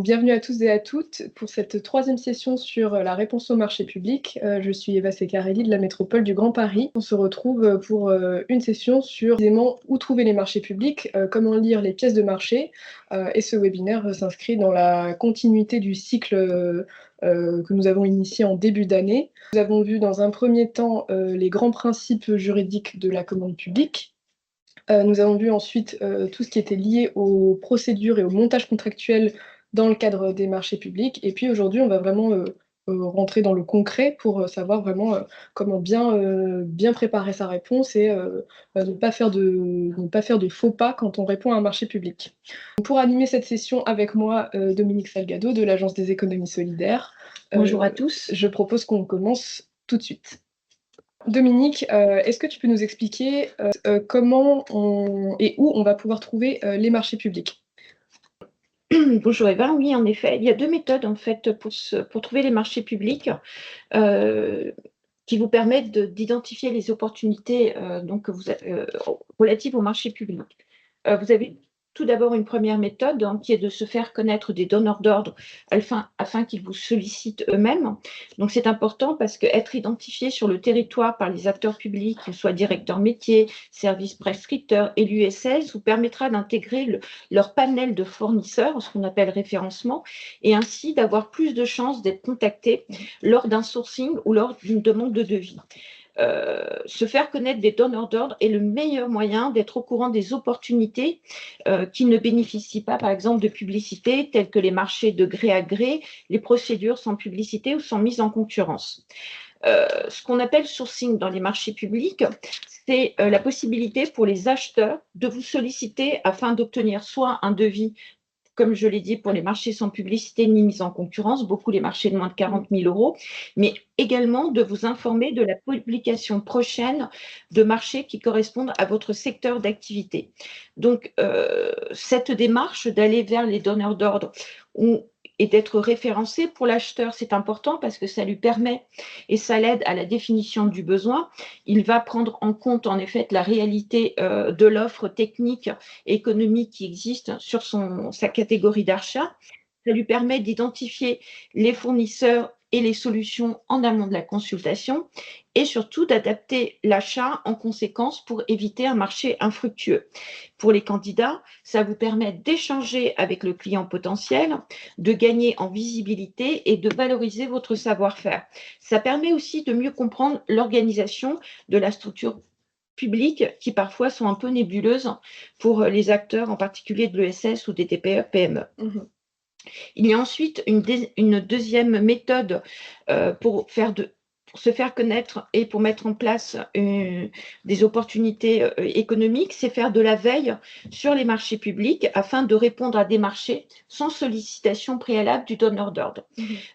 Bienvenue à tous et à toutes pour cette troisième session sur la réponse au marché public. Je suis Eva Secarelli de la métropole du Grand Paris. On se retrouve pour une session sur précisément où trouver les marchés publics, comment lire les pièces de marché. Et ce webinaire s'inscrit dans la continuité du cycle que nous avons initié en début d'année. Nous avons vu dans un premier temps les grands principes juridiques de la commande publique. Nous avons vu ensuite tout ce qui était lié aux procédures et au montage contractuel dans le cadre des marchés publics. Et puis aujourd'hui, on va vraiment rentrer dans le concret pour savoir vraiment comment bien préparer sa réponse et ne pas faire de faux pas quand on répond à un marché public. Pour animer cette session avec moi, Dominique Salgado de l'Agence des économies solidaires. Bonjour à tous. Je propose qu'on commence tout de suite. Dominique, est-ce que tu peux nous expliquer comment et où on va pouvoir trouver les marchés publics? Bonjour Eva, oui en effet, il y a deux méthodes en fait pour trouver les marchés publics qui vous permettent d'identifier les opportunités relatives aux marchés publics. Vous avez tout d'abord une première méthode qui est de se faire connaître des donneurs d'ordre afin qu'ils vous sollicitent eux-mêmes. Donc c'est important parce qu'être identifié sur le territoire par les acteurs publics, qu'ils soient directeurs métiers, services prescripteurs et l'USS, vous permettra d'intégrer leur panel de fournisseurs, ce qu'on appelle référencement, et ainsi d'avoir plus de chances d'être contacté lors d'un sourcing ou lors d'une demande de devis. Se faire connaître des donneurs d'ordre est le meilleur moyen d'être au courant des opportunités qui ne bénéficient pas, par exemple, de publicité, telles que les marchés de gré à gré, les procédures sans publicité ou sans mise en concurrence. Ce qu'on appelle sourcing dans les marchés publics, c'est la possibilité pour les acheteurs de vous solliciter afin d'obtenir soit un devis, comme je l'ai dit, pour les marchés sans publicité ni mise en concurrence, beaucoup les marchés de moins de 40 000 €, mais également de vous informer de la publication prochaine de marchés qui correspondent à votre secteur d'activité. Donc, cette démarche d'aller vers les donneurs d'ordre et d'être référencé pour l'acheteur, c'est important parce que ça lui permet et ça l'aide à la définition du besoin. Il va prendre en compte en effet la réalité de l'offre technique et économique qui existe sur sa catégorie d'achat. Ça lui permet d'identifier les fournisseurs et les solutions en amont de la consultation et surtout d'adapter l'achat en conséquence pour éviter un marché infructueux. Pour les candidats, ça vous permet d'échanger avec le client potentiel, de gagner en visibilité et de valoriser votre savoir-faire. Ça permet aussi de mieux comprendre l'organisation de la structure publique qui parfois sont un peu nébuleuses pour les acteurs, en particulier de l'ESS ou des TPE-PME. Il y a ensuite une deuxième méthode pour se faire connaître et pour mettre en place des opportunités économiques, c'est faire de la veille sur les marchés publics afin de répondre à des marchés sans sollicitation préalable du donneur d'ordre.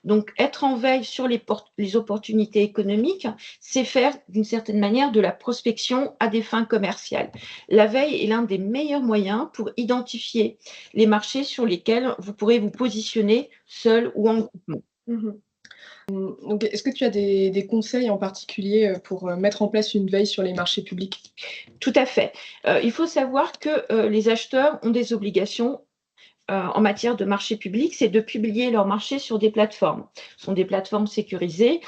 Donc, être en veille sur les opportunités économiques, c'est faire d'une certaine manière de la prospection à des fins commerciales. La veille est l'un des meilleurs moyens pour identifier les marchés sur lesquels vous pourrez vous positionner seul ou en groupement. Donc, est-ce que tu as des conseils en particulier pour mettre en place une veille sur les marchés publics? Tout à fait. Il faut savoir que les acheteurs ont des obligations en matière de marché public, c'est de publier leurs marchés sur des plateformes. Ce sont des plateformes sécurisées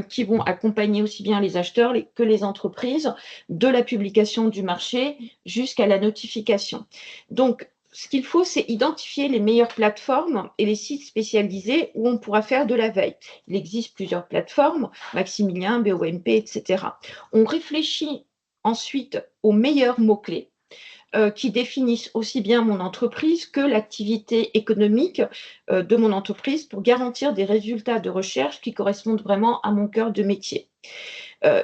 qui vont accompagner aussi bien les acheteurs que les entreprises de la publication du marché jusqu'à la notification. Donc, ce qu'il faut, c'est identifier les meilleures plateformes et les sites spécialisés où on pourra faire de la veille. Il existe plusieurs plateformes, Maximilien, BOMP, etc. On réfléchit ensuite aux meilleurs mots-clés qui définissent aussi bien mon entreprise que l'activité économique de mon entreprise pour garantir des résultats de recherche qui correspondent vraiment à mon cœur de métier.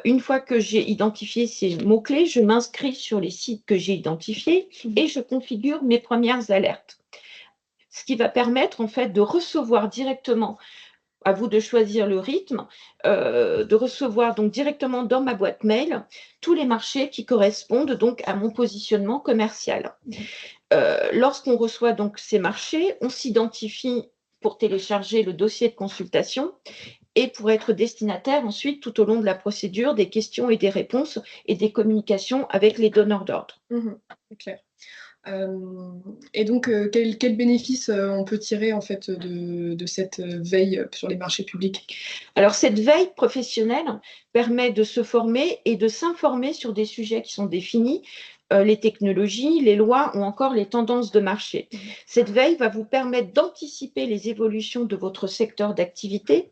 Une fois que j'ai identifié ces mots-clés, je m'inscris sur les sites que j'ai identifiés et je configure mes premières alertes. Ce qui va permettre en fait de recevoir directement, à vous de choisir le rythme, de recevoir donc directement dans ma boîte mail tous les marchés qui correspondent donc à mon positionnement commercial. Lorsqu'on reçoit donc ces marchés, on s'identifie pour télécharger le dossier de consultation et pour être destinataire ensuite tout au long de la procédure des questions et des réponses et des communications avec les donneurs d'ordre. C'est clair. Et donc, quel bénéfice on peut tirer en fait de cette veille sur les marchés publics? Alors, cette veille professionnelle permet de se former et de s'informer sur des sujets qui sont définis, les technologies, les lois ou encore les tendances de marché. Cette veille va vous permettre d'anticiper les évolutions de votre secteur d'activité,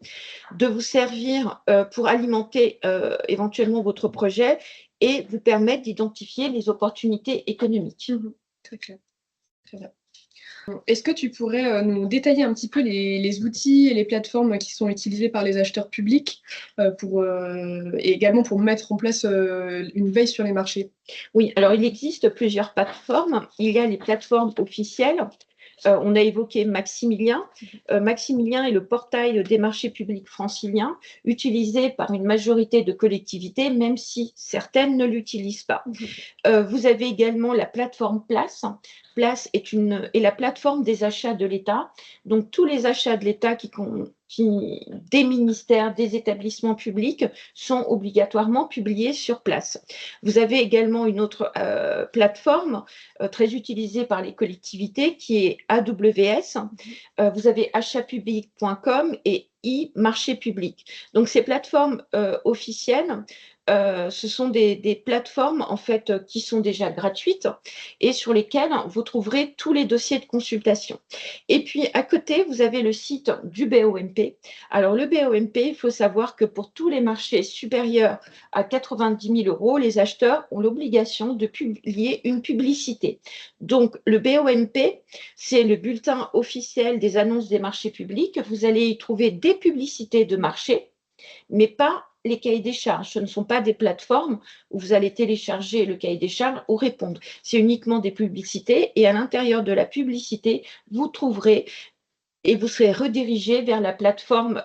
de vous servir pour alimenter éventuellement votre projet et vous permettre d'identifier les opportunités économiques. Très clair, très bien. Est-ce que tu pourrais nous détailler un petit peu les outils et les plateformes qui sont utilisées par les acheteurs publics et également pour mettre en place une veille sur les marchés? Oui, alors il existe plusieurs plateformes. Il y a les plateformes officielles. On a évoqué Maximilien. Maximilien est le portail des marchés publics franciliens, utilisé par une majorité de collectivités, même si certaines ne l'utilisent pas. Vous avez également la plateforme Place. Place est la plateforme des achats de l'État. Donc, tous les achats de l'État des ministères, des établissements publics sont obligatoirement publiés sur Place. Vous avez également une autre plateforme très utilisée par les collectivités qui est AWS. Vous avez achatpublic.com et e-marché public. Donc, ces plateformes officielles, ce sont des plateformes en fait qui sont déjà gratuites et sur lesquelles vous trouverez tous les dossiers de consultation. Et puis à côté, vous avez le site du BOMP. Alors le BOMP, il faut savoir que pour tous les marchés supérieurs à 90 000 €, les acheteurs ont l'obligation de publier une publicité. Donc le BOMP, c'est le bulletin officiel des annonces des marchés publics. Vous allez y trouver des publicités de marché, mais pas les cahiers des charges. Ce ne sont pas des plateformes où vous allez télécharger le cahier des charges ou répondre. C'est uniquement des publicités et à l'intérieur de la publicité, vous trouverez et vous serez redirigé vers la plateforme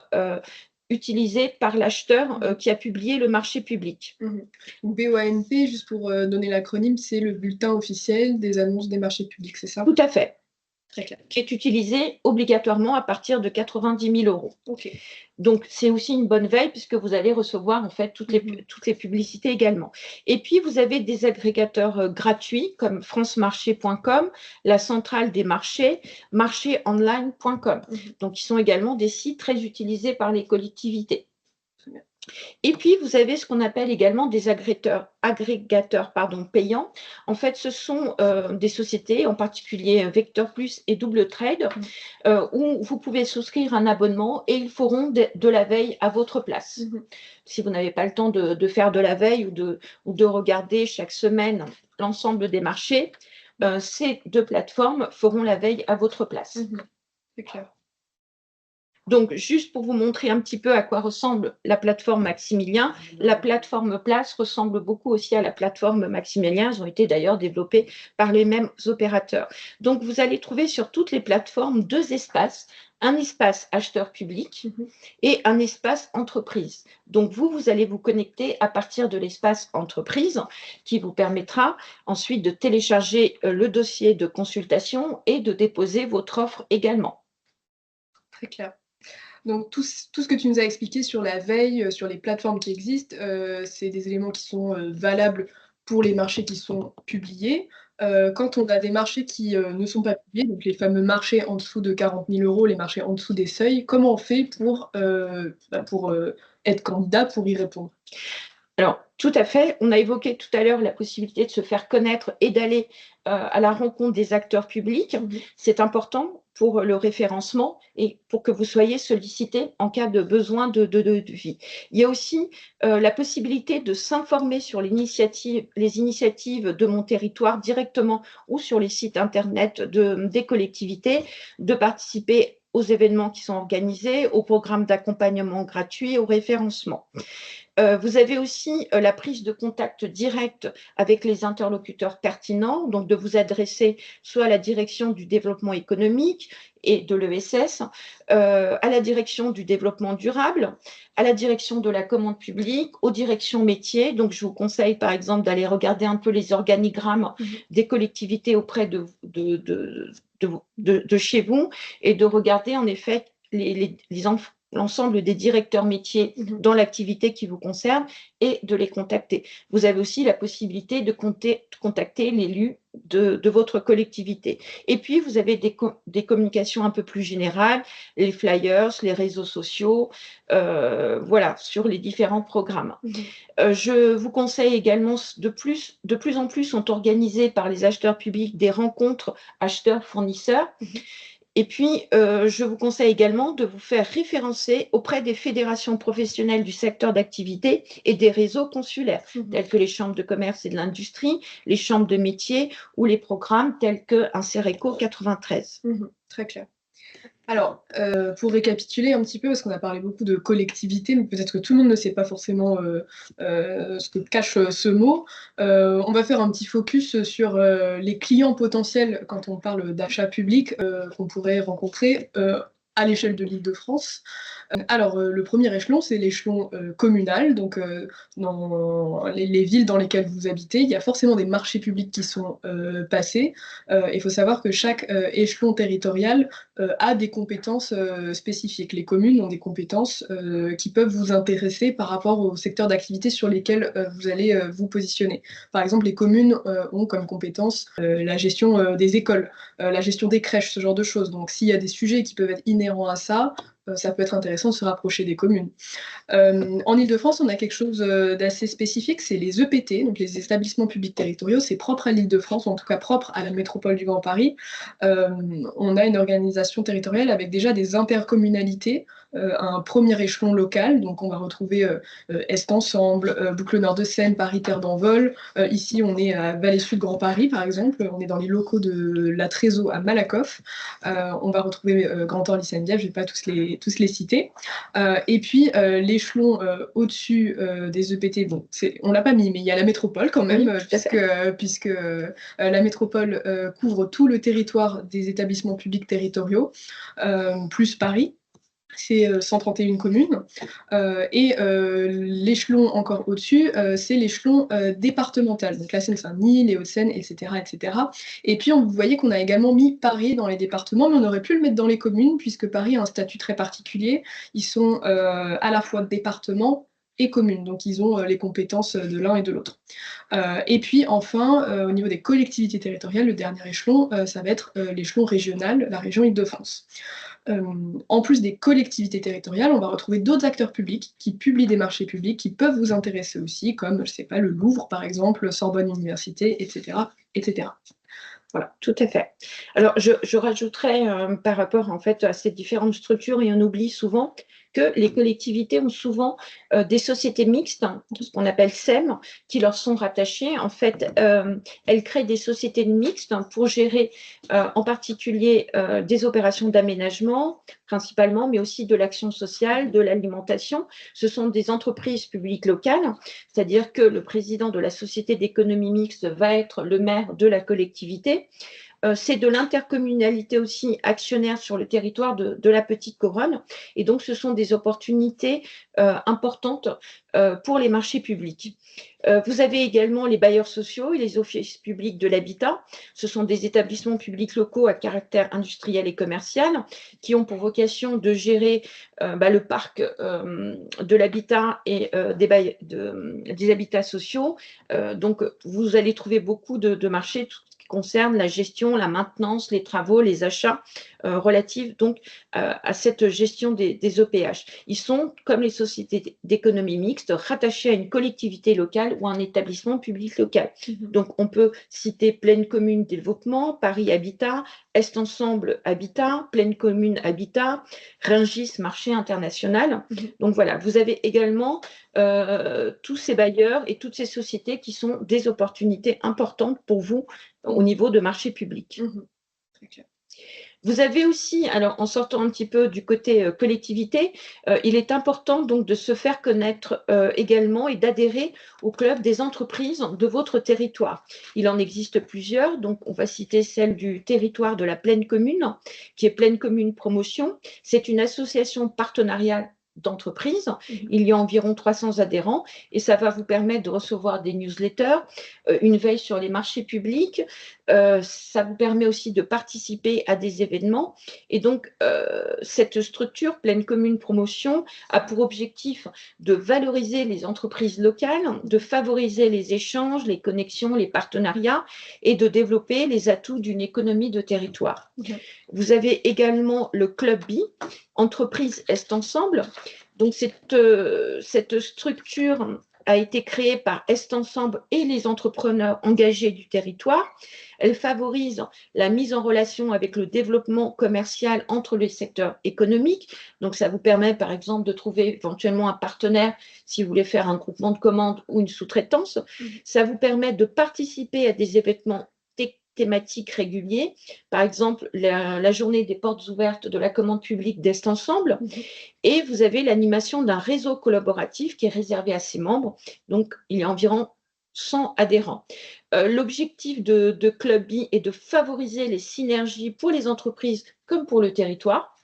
utilisée par l'acheteur qui a publié le marché public. BOANP, juste pour donner l'acronyme, c'est le bulletin officiel des annonces des marchés publics, c'est ça? Tout à fait. Très clair. Qui est utilisé obligatoirement à partir de 90 000 €. Ok. Donc, c'est aussi une bonne veille puisque vous allez recevoir en fait toutes les publicités également. Et puis, vous avez des agrégateurs gratuits comme francemarché.com, la centrale des marchés, marchéonline.com. Donc, ils sont également des sites très utilisés par les collectivités. Et puis, vous avez ce qu'on appelle également des agrégateurs payants. En fait, ce sont des sociétés, en particulier Vector Plus et Double Trade, où vous pouvez souscrire un abonnement et ils feront de la veille à votre place. Si vous n'avez pas le temps de faire de la veille ou de regarder chaque semaine l'ensemble des marchés, ces deux plateformes feront la veille à votre place. C'est clair. Donc, juste pour vous montrer un petit peu à quoi ressemble la plateforme Maximilien, la plateforme Place ressemble beaucoup aussi à la plateforme Maximilien. Elles ont été d'ailleurs développées par les mêmes opérateurs. Donc, vous allez trouver sur toutes les plateformes deux espaces, un espace acheteur public et un espace entreprise. Donc, vous allez vous connecter à partir de l'espace entreprise qui vous permettra ensuite de télécharger le dossier de consultation et de déposer votre offre également. Très clair. Donc tout ce que tu nous as expliqué sur la veille, sur les plateformes qui existent, c'est des éléments qui sont valables pour les marchés qui sont publiés. Quand on a des marchés qui ne sont pas publiés, donc les fameux marchés en dessous de 40 000 €, les marchés en dessous des seuils, comment on fait pour être candidat, pour y répondre? Alors, tout à fait. On a évoqué tout à l'heure la possibilité de se faire connaître et d'aller à la rencontre des acteurs publics. C'est important pour le référencement et pour que vous soyez sollicité en cas de besoin de devis. Il y a aussi la possibilité de s'informer sur les initiatives de mon territoire directement ou sur les sites internet des collectivités, de participer aux événements qui sont organisés, aux programmes d'accompagnement gratuits, au référencement. Vous avez aussi la prise de contact direct avec les interlocuteurs pertinents, donc de vous adresser soit à la direction du développement économique et de l'ESS, à la direction du développement durable, à la direction de la commande publique, aux directions métiers. Donc, je vous conseille par exemple d'aller regarder un peu les organigrammes des collectivités auprès de chez vous et de regarder en effet les l'ensemble des directeurs métiers dans l'activité qui vous concerne et de les contacter. Vous avez aussi la possibilité de contacter l'élu de votre collectivité. Et puis, vous avez des communications un peu plus générales, les flyers, les réseaux sociaux, voilà, sur les différents programmes. Je vous conseille également, de plus en plus sont organisées par les acheteurs publics des rencontres acheteurs-fournisseurs. Et puis, je vous conseille également de vous faire référencer auprès des fédérations professionnelles du secteur d'activité et des réseaux consulaires, tels que les chambres de commerce et de l'industrie, les chambres de métiers ou les programmes tels que Insereco 93. Très clair. Alors, pour récapituler un petit peu, parce qu'on a parlé beaucoup de collectivité, mais peut-être que tout le monde ne sait pas forcément ce que cache ce mot. On va faire un petit focus sur les clients potentiels quand on parle d'achat public qu'on pourrait rencontrer à l'échelle de l'Île-de-France. Alors, le premier échelon, c'est l'échelon communal. Donc, dans les villes dans lesquelles vous habitez, il y a forcément des marchés publics qui sont passés. Il faut savoir que chaque échelon territorial a des compétences spécifiques. Les communes ont des compétences qui peuvent vous intéresser par rapport au secteur d'activité sur lesquels vous allez vous positionner. Par exemple, les communes ont comme compétence la gestion des écoles, la gestion des crèches, ce genre de choses. Donc, s'il y a des sujets qui peuvent être inhérents à ça, ça peut être intéressant de se rapprocher des communes. En Île-de-France, on a quelque chose d'assez spécifique, c'est les EPT, donc les établissements publics territoriaux. C'est propre à l'Île-de-France, ou en tout cas propre à la métropole du Grand Paris. On a une organisation territoriale avec déjà des intercommunalités, un premier échelon local. Donc on va retrouver Est Ensemble, Boucle Nord de Seine, Paris Terre d'Envol. Ici, on est à Vallée-Sud Grand Paris, par exemple. On est dans les locaux de la Trésor à Malakoff. On va retrouver Grand Orly Seine-Bièvre, je ne vais pas tous les citer. Et puis l'échelon au-dessus des EPT, bon, on l'a pas mis, mais il y a la métropole quand même, puisque la métropole couvre tout le territoire des établissements publics territoriaux, plus Paris. C'est 131 communes. Et l'échelon encore au-dessus, c'est l'échelon départemental. Donc la Seine-Saint-Denis, les Hauts-de-Seine, etc., etc. Et puis vous voyez qu'on a également mis Paris dans les départements, mais on aurait pu le mettre dans les communes, puisque Paris a un statut très particulier. Ils sont à la fois département et communes, donc ils ont les compétences de l'un et de l'autre. Et puis enfin, au niveau des collectivités territoriales, le dernier échelon, ça va être l'échelon régional, la région Île-de-France. En plus des collectivités territoriales, on va retrouver d'autres acteurs publics qui publient des marchés publics qui peuvent vous intéresser aussi, comme, je sais pas, le Louvre par exemple, Sorbonne Université, etc., etc. Voilà, tout à fait. Alors, je rajouterais par rapport en fait à ces différentes structures, et on oublie souvent que les collectivités ont souvent des sociétés mixtes, ce qu'on appelle SEM, qui leur sont rattachées. En fait, elles créent des sociétés mixtes pour gérer en particulier des opérations d'aménagement, principalement, mais aussi de l'action sociale, de l'alimentation. Ce sont des entreprises publiques locales, c'est-à-dire que le président de la société d'économie mixte va être le maire de la collectivité. C'est de l'intercommunalité aussi actionnaire sur le territoire de la Petite Couronne. Et donc, ce sont des opportunités importantes pour les marchés publics. Vous avez également les bailleurs sociaux et les offices publics de l'habitat. Ce sont des établissements publics locaux à caractère industriel et commercial qui ont pour vocation de gérer le parc de l'habitat et des habitats sociaux. Donc, vous allez trouver beaucoup de marchés concerne la gestion, la maintenance, les travaux, les achats relatifs donc à cette gestion des OPH. Ils sont, comme les sociétés d'économie mixte, rattachés à une collectivité locale ou à un établissement public local. Donc, on peut citer Pleine Commune Développement, Paris Habitat, Est Ensemble Habitat, Pleine Commune Habitat, Rungis Marché International. Donc, voilà, vous avez également tous ces bailleurs et toutes ces sociétés qui sont des opportunités importantes pour vous au niveau de marché public. Vous avez aussi, alors en sortant un petit peu du côté collectivité, il est important donc de se faire connaître également et d'adhérer au club des entreprises de votre territoire. Il en existe plusieurs, donc on va citer celle du territoire de la Pleine Commune, qui est Pleine Commune Promotion. C'est une association partenariale d'entreprises. Il y a environ 300 adhérents et ça va vous permettre de recevoir des newsletters, une veille sur les marchés publics. Ça vous permet aussi de participer à des événements. Et donc, cette structure Pleine Commune Promotion a pour objectif de valoriser les entreprises locales, de favoriser les échanges, les connexions, les partenariats et de développer les atouts d'une économie de territoire. Vous avez également le Club B, Entreprise Est Ensemble. Donc, cette structure a été créée par Est Ensemble et les entrepreneurs engagés du territoire. Elle favorise la mise en relation avec le développement commercial entre les secteurs économiques. Donc, ça vous permet, par exemple, de trouver éventuellement un partenaire si vous voulez faire un groupement de commandes ou une sous-traitance. Ça vous permet de participer à des événements thématiques réguliers, par exemple la journée des portes ouvertes de la commande publique d'Est Ensemble, et vous avez l'animation d'un réseau collaboratif qui est réservé à ses membres, donc il y a environ 100 adhérents. L'objectif de Club B est de favoriser les synergies pour les entreprises comme pour le territoire,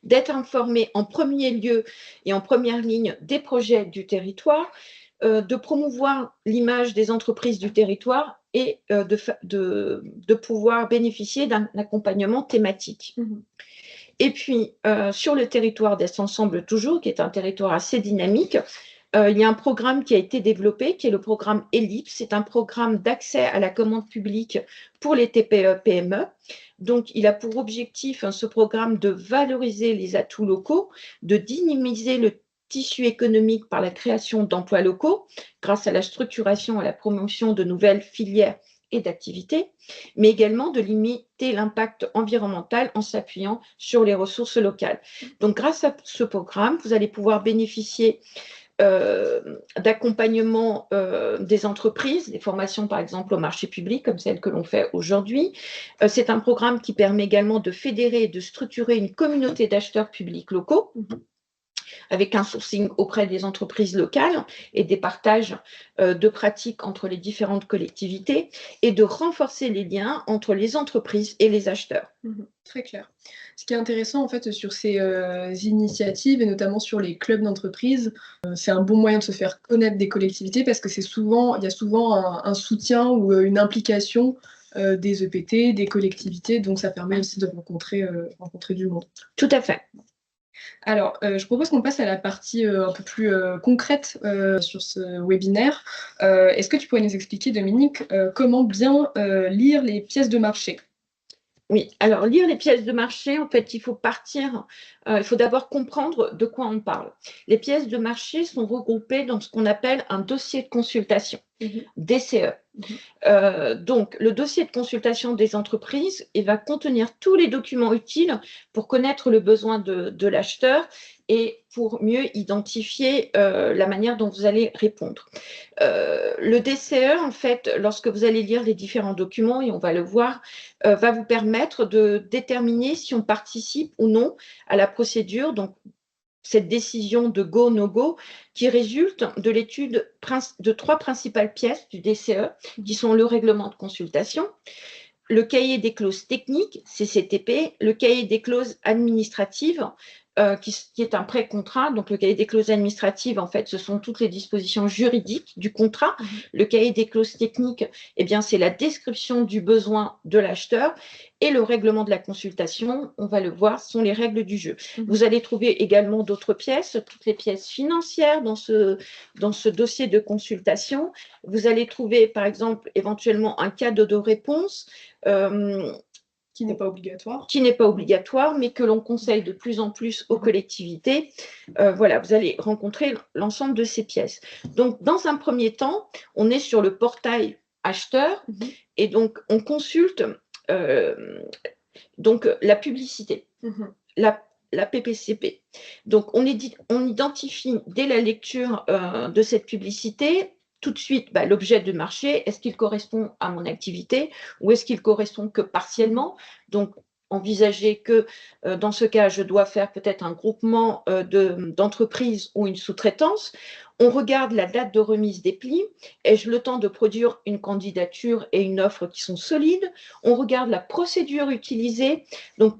d'être informé en premier lieu et en première ligne des projets du territoire, de promouvoir l'image des entreprises du territoire et de pouvoir bénéficier d'un accompagnement thématique. Et puis, sur le territoire d'Est Ensemble toujours, qui est un territoire assez dynamique, il y a un programme qui a été développé, qui est le programme Ellipse. C'est un programme d'accès à la commande publique pour les TPE-PME. Donc, il a pour objectif, ce programme, de valoriser les atouts locaux, de dynamiser le tissu économique par la création d'emplois locaux, grâce à la structuration et à la promotion de nouvelles filières et d'activités, mais également de limiter l'impact environnemental en s'appuyant sur les ressources locales. Donc, grâce à ce programme, vous allez pouvoir bénéficier d'accompagnement des entreprises, des formations par exemple au marché public comme celles que l'on fait aujourd'hui. C'est un programme qui permet également de fédérer et de structurer une communauté d'acheteurs publics locaux avec un sourcing auprès des entreprises locales et des partages de pratiques entre les différentes collectivités et de renforcer les liens entre les entreprises et les acheteurs. Très clair. Ce qui est intéressant en fait sur ces initiatives et notamment sur les clubs d'entreprise, c'est un bon moyen de se faire connaître des collectivités parce que il y a souvent un soutien ou une implication des EPT, des collectivités, donc ça permet aussi de rencontrer du monde. Tout à fait. Alors, je propose qu'on passe à la partie un peu plus concrète sur ce webinaire. Est-ce que tu pourrais nous expliquer, Dominique, comment bien lire les pièces de marché? Oui, alors lire les pièces de marché, en fait, il faut d'abord comprendre de quoi on parle. Les pièces de marché sont regroupées dans ce qu'on appelle un dossier de consultation, DCE. Donc, le dossier de consultation des entreprises, il va contenir tous les documents utiles pour connaître le besoin de l'acheteur et pour mieux identifier la manière dont vous allez répondre. Le DCE, en fait, lorsque vous allez lire les différents documents, et on va le voir, va vous permettre de déterminer si on participe ou non à la procédure, donc cette décision de go, no go, qui résulte de l'étude de 3 principales pièces du DCE, qui sont le règlement de consultation, le cahier des clauses techniques, CCTP, le cahier des clauses administratives, qui est un pré-contrat. Donc, le cahier des clauses administratives, en fait, ce sont toutes les dispositions juridiques du contrat. Le cahier des clauses techniques, eh bien, c'est la description du besoin de l'acheteur. Et le règlement de la consultation, on va le voir, sont les règles du jeu. Vous allez trouver également d'autres pièces, toutes les pièces financières dans ce dossier de consultation. Vous allez trouver, par exemple, éventuellement un cadre de réponse. Qui n'est pas obligatoire. Qui n'est pas obligatoire, mais que l'on conseille de plus en plus aux collectivités. Voilà, vous allez rencontrer l'ensemble de ces pièces. Donc, dans un premier temps, on est sur le portail acheteur et donc on consulte donc la publicité, la PPCP. Donc, on identifie dès la lecture de cette publicité tout de suite l'objet de marché. Est-ce qu'il correspond à mon activité ou est-ce qu'il correspond que partiellement? Donc, envisager que dans ce cas, je dois faire peut-être un groupement d'entreprises ou une sous-traitance. On regarde la date de remise des plis. Ai-je le temps de produire une candidature et une offre qui sont solides? On regarde la procédure utilisée. Donc,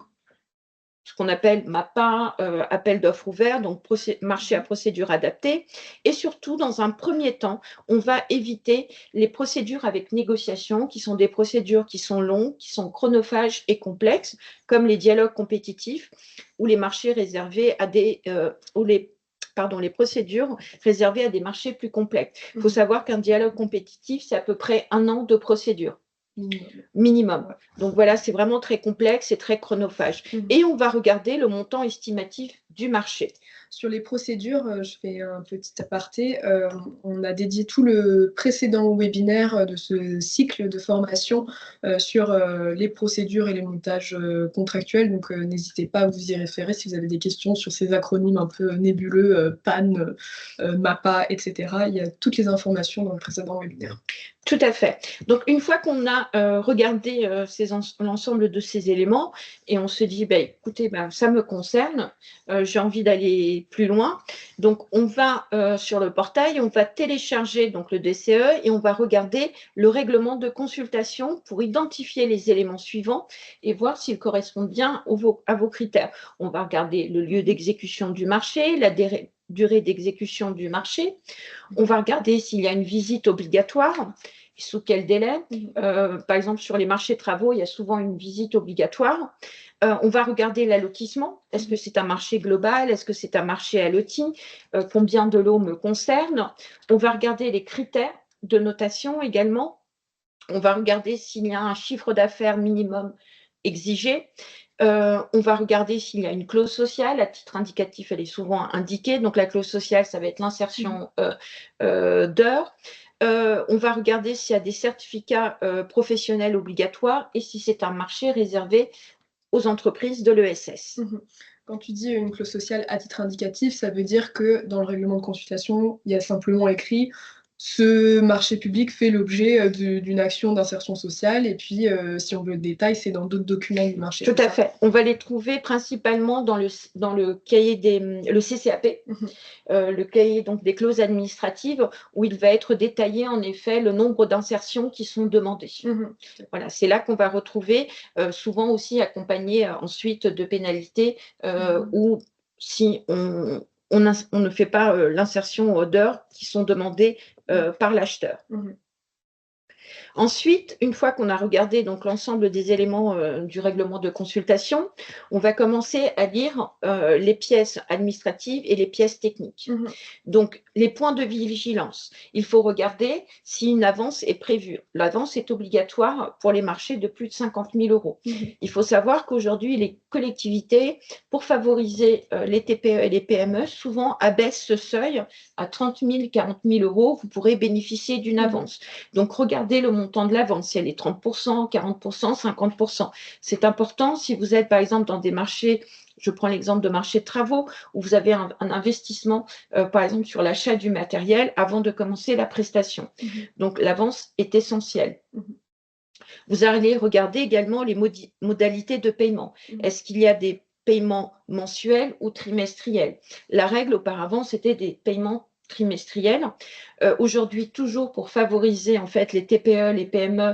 ce qu'on appelle MAPA, appel d'offres ouvert, donc marché à procédure adaptée. Et surtout, dans un premier temps, on va éviter les procédures avec négociation, qui sont des procédures qui sont longues, qui sont chronophages et complexes, comme les dialogues compétitifs ou les marchés réservés à des les procédures réservées à des marchés plus complexes. Il faut savoir qu'un dialogue compétitif, c'est à peu près 1 an de procédure. Minimum. Donc voilà, c'est vraiment très complexe et très chronophage. Et on va regarder le montant estimatif du marché. Sur les procédures, je fais un petit aparté. On a dédié tout le précédent webinaire de ce cycle de formation sur les procédures et les montages contractuels. Donc n'hésitez pas à vous y référer si vous avez des questions sur ces acronymes un peu nébuleux, PAN, MAPA, etc. Il y a toutes les informations dans le précédent webinaire. Tout à fait. Donc, une fois qu'on a regardé l'ensemble de ces éléments et on se dit, écoutez, ça me concerne, j'ai envie d'aller plus loin. Donc, on va sur le portail, on va télécharger donc, le DCE et on va regarder le règlement de consultation pour identifier les éléments suivants et voir s'ils correspondent bien à vos critères. On va regarder le lieu d'exécution du marché, la durée d'exécution du marché. On va regarder s'il y a une visite obligatoire, sous quel délai. Par exemple, sur les marchés travaux, il y a souvent une visite obligatoire. On va regarder l'allotissement. Est-ce que c'est un marché global? Est-ce que c'est un marché à lotis? Combien de lots me concernent? On va regarder les critères de notation également. On va regarder s'il y a un chiffre d'affaires minimum exigé. On va regarder s'il y a une clause sociale. À titre indicatif, elle est souvent indiquée. Donc, la clause sociale, ça va être l'insertion d'heures. On va regarder s'il y a des certificats professionnels obligatoires et si c'est un marché réservé aux entreprises de l'ESS. Quand tu dis une clause sociale à titre indicatif, ça veut dire que dans le règlement de consultation, il y a simplement écrit ce marché public fait l'objet d'une action d'insertion sociale et puis si on veut le détail, c'est dans d'autres documents du marché. Tout à fait. On va les trouver principalement dans le cahier le CCAP, le cahier donc des clauses administratives où il va être détaillé en effet le nombre d'insertions qui sont demandées. Voilà, c'est là qu'on va retrouver souvent aussi accompagné ensuite de pénalités ou si on ne fait pas l'insertion d'heures qui sont demandées par l'acheteur. Ensuite, une fois qu'on a regardé donc l'ensemble des éléments du règlement de consultation, on va commencer à lire les pièces administratives et les pièces techniques. Donc, les points de vigilance. Il faut regarder si une avance est prévue. L'avance est obligatoire pour les marchés de plus de 50 000 euros. Il faut savoir qu'aujourd'hui, les collectivités, pour favoriser les TPE et les PME, souvent abaissent ce seuil à 30 000, 40 000 euros. Vous pourrez bénéficier d'une avance. Donc, regardez le montant de l'avance, si elle est 30%, 40%, 50%. C'est important si vous êtes, par exemple, dans des marchés, je prends l'exemple de marché de travaux, où vous avez un investissement, par exemple, sur l'achat du matériel avant de commencer la prestation. Donc, l'avance est essentielle. Vous allez regarder également les modalités de paiement. Est-ce qu'il y a des paiements mensuels ou trimestriels? La règle, auparavant, c'était des paiements trimestriels. Aujourd'hui, toujours pour favoriser en fait les TPE, les PME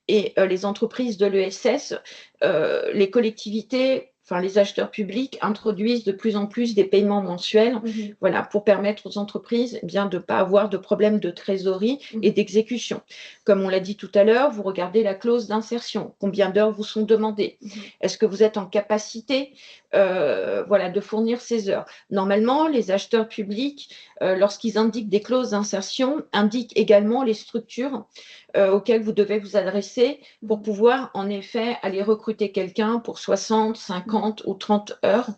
et les entreprises de l'ESS, les collectivités, enfin les acheteurs publics introduisent de plus en plus des paiements mensuels, voilà, pour permettre aux entreprises de ne pas avoir de problème de trésorerie et d'exécution. Comme on l'a dit tout à l'heure, vous regardez la clause d'insertion, combien d'heures vous sont demandées, est-ce que vous êtes en capacité voilà, de fournir ces heures. Normalement, les acheteurs publics, lorsqu'ils indiquent des clauses d'insertion, indiquent également les structures auxquelles vous devez vous adresser pour pouvoir en effet aller recruter quelqu'un pour 60, 50 ou 30 heures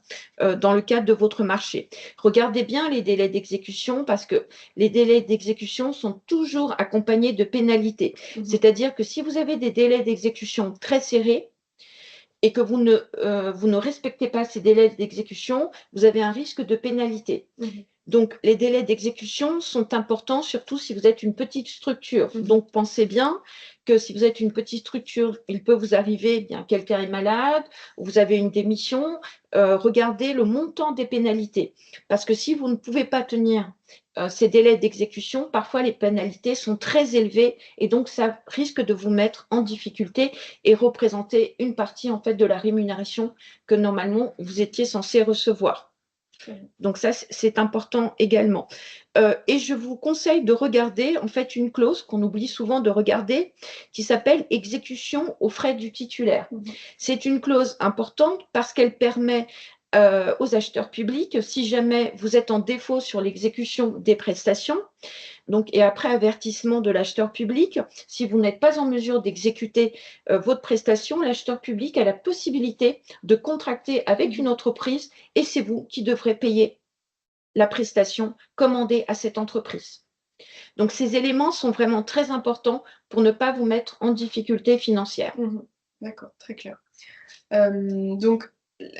dans le cadre de votre marché. Regardez bien les délais d'exécution parce que les délais d'exécution sont toujours accompagnés de pénalités. C'est-à-dire que si vous avez des délais d'exécution très serrés, et que vous ne respectez pas ces délais d'exécution, vous avez un risque de pénalité. Donc, les délais d'exécution sont importants, surtout si vous êtes une petite structure. Donc, pensez bien que si vous êtes une petite structure, il peut vous arriver, bien quelqu'un est malade, vous avez une démission, regardez le montant des pénalités. Parce que si vous ne pouvez pas tenir ces délais d'exécution, parfois les pénalités sont très élevées et donc ça risque de vous mettre en difficulté et représenter une partie en fait de la rémunération que normalement vous étiez censé recevoir. Donc ça, c'est important également. Et je vous conseille de regarder en fait une clause qu'on oublie souvent de regarder qui s'appelle exécution aux frais du titulaire. C'est une clause importante parce qu'elle permet aux acheteurs publics, si jamais vous êtes en défaut sur l'exécution des prestations, donc, et après avertissement de l'acheteur public, si vous n'êtes pas en mesure d'exécuter votre prestation, l'acheteur public a la possibilité de contracter avec une entreprise et c'est vous qui devrez payer la prestation commandée à cette entreprise. Donc, ces éléments sont vraiment très importants pour ne pas vous mettre en difficulté financière. D'accord, très clair. Donc,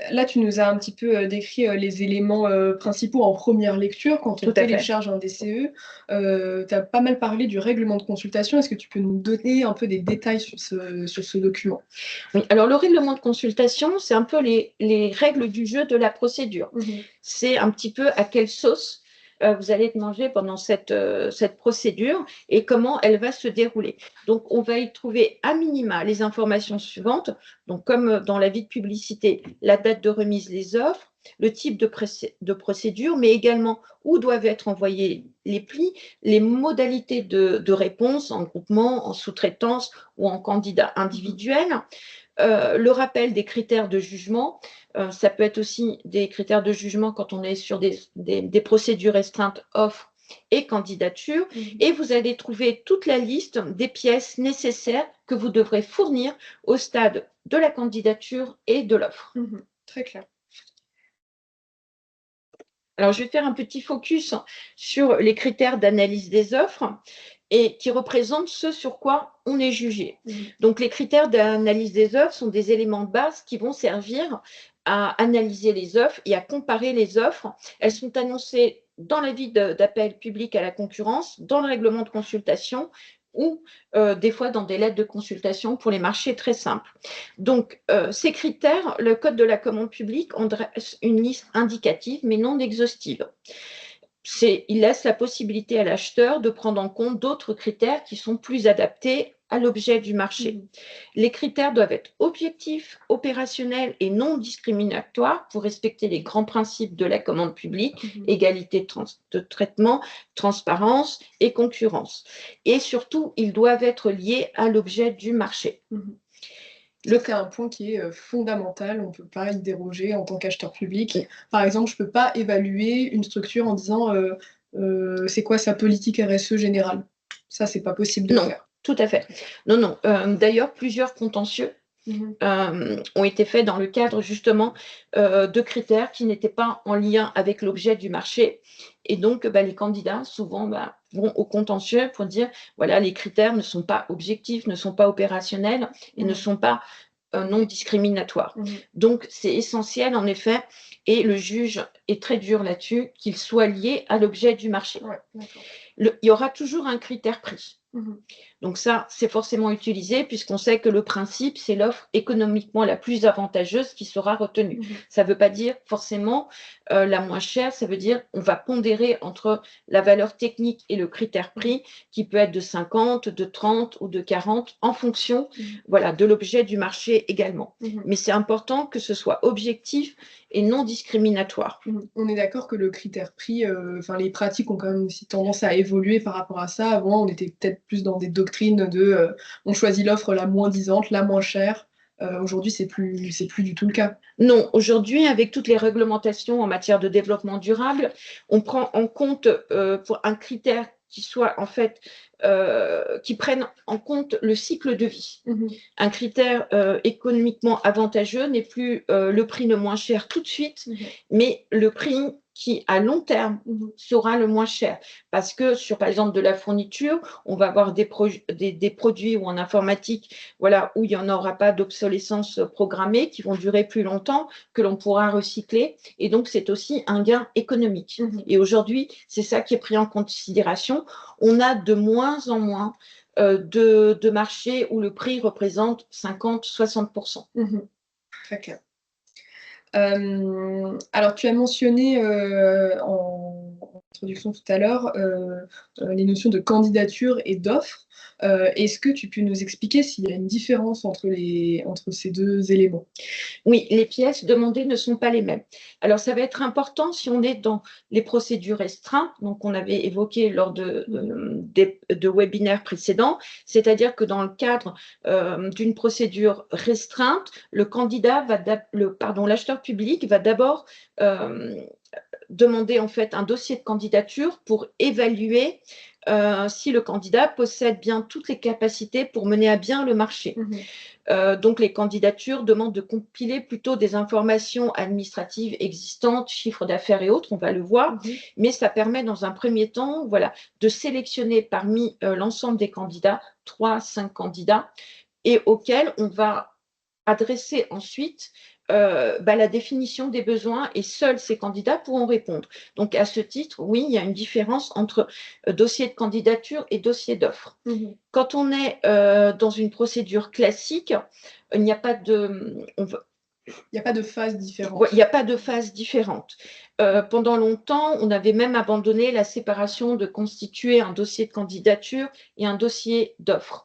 là, tu nous as un petit peu décrit les éléments principaux en première lecture quand on télécharge un DCE. Tu as pas mal parlé du règlement de consultation. Est-ce que tu peux nous donner un peu des détails sur ce document? Oui, alors le règlement de consultation, c'est un peu les règles du jeu de la procédure. C'est un petit peu à quelle sauce vous allez être mangé pendant cette procédure et comment elle va se dérouler. Donc, on va y trouver à minima les informations suivantes. Donc, comme dans l'avis de publicité, la date de remise des offres, le type de procédure, mais également où doivent être envoyés les plis, les modalités de réponse en groupement, en sous-traitance ou en candidat individuel. Le rappel des critères de jugement, ça peut être aussi des critères de jugement quand on est sur des procédures restreintes, offres et candidatures. Et vous allez trouver toute la liste des pièces nécessaires que vous devrez fournir au stade de la candidature et de l'offre. Très clair. Alors, je vais faire un petit focus sur les critères d'analyse des offres et qui représentent ce sur quoi on est jugé. Donc, les critères d'analyse des offres sont des éléments de base qui vont servir à analyser les offres et à comparer les offres. Elles sont annoncées dans l'avis d'appel public à la concurrence, dans le règlement de consultation ou des fois dans des lettres de consultation pour les marchés très simples. Donc, ces critères, le Code de la commande publique en dresse une liste indicative mais non exhaustive. Il laisse la possibilité à l'acheteur de prendre en compte d'autres critères qui sont plus adaptés à l'objet du marché. Les critères doivent être objectifs, opérationnels et non discriminatoires pour respecter les grands principes de la commande publique, égalité de traitement, transparence et concurrence. Et surtout, ils doivent être liés à l'objet du marché. C'est un point qui est fondamental, on ne peut pas y déroger en tant qu'acheteur public. Par exemple, je ne peux pas évaluer une structure en disant c'est quoi sa politique RSE générale. Ça, c'est pas possible de faire. Tout à fait. Non. D'ailleurs, plusieurs contentieux ont été faits dans le cadre justement de critères qui n'étaient pas en lien avec l'objet du marché. Et donc, les candidats, souvent, vont au contentieux pour dire, voilà, les critères ne sont pas objectifs, ne sont pas opérationnels et ne sont pas non discriminatoires. Donc, c'est essentiel, en effet, et le juge est très dur là-dessus, qu'il soit lié à l'objet du marché. Il y aura toujours un critère prix. Donc ça, c'est forcément utilisé puisqu'on sait que le principe, c'est l'offre économiquement la plus avantageuse qui sera retenue. Ça ne veut pas dire forcément la moins chère, ça veut dire on va pondérer entre la valeur technique et le critère prix qui peut être de 50, de 30 ou de 40 en fonction de l'objet du marché également. Mais c'est important que ce soit objectif et non discriminatoire. On est d'accord que le critère prix, les pratiques ont quand même aussi tendance à évoluer par rapport à ça. Avant, on était peut-être plus dans des doctrines de on choisit l'offre la moins disante, la moins chère. Aujourd'hui, c'est plus du tout le cas. Non, aujourd'hui, avec toutes les réglementations en matière de développement durable, on prend en compte pour un critère qui soit en fait qui prenne en compte le cycle de vie. Un critère économiquement avantageux n'est plus le prix le moins cher tout de suite, mais le prix qui, à long terme, sera le moins cher. Parce que sur, par exemple, de la fourniture, on va avoir des produits ou en informatique, voilà, où il n'y en aura pas d'obsolescence programmée, qui vont durer plus longtemps, que l'on pourra recycler. Et donc, c'est aussi un gain économique. Et aujourd'hui, c'est ça qui est pris en considération. On a de moins en moins de marchés où le prix représente 50-60%. Très clair. Alors, tu as mentionné en introduction tout à l'heure les notions de candidature et d'offre. Est-ce que tu peux nous expliquer s'il y a une différence entre ces deux éléments? Oui, les pièces demandées ne sont pas les mêmes. Alors, ça va être important si on est dans les procédures restreintes, donc on avait évoqué lors de webinaires précédents, c'est-à-dire que dans le cadre d'une procédure restreinte, l'acheteur public va d'abord demander en fait un dossier de candidature pour évaluer si le candidat possède bien toutes les capacités pour mener à bien le marché. Donc, les candidatures demandent de compiler plutôt des informations administratives existantes, chiffres d'affaires et autres, on va le voir, mais ça permet dans un premier temps, voilà, de sélectionner parmi l'ensemble des candidats, 3-5 candidats, et auxquels on va adresser ensuite la définition des besoins, et seuls ces candidats pourront répondre. Donc, à ce titre, oui, il y a une différence entre dossier de candidature et dossier d'offre. Quand on est dans une procédure classique, il n'y a pas de... Il n'y a pas de phase différente. Ouais, il n'y a pas de phase différente. Pendant longtemps, on avait même abandonné la séparation de constituer un dossier de candidature et un dossier d'offre.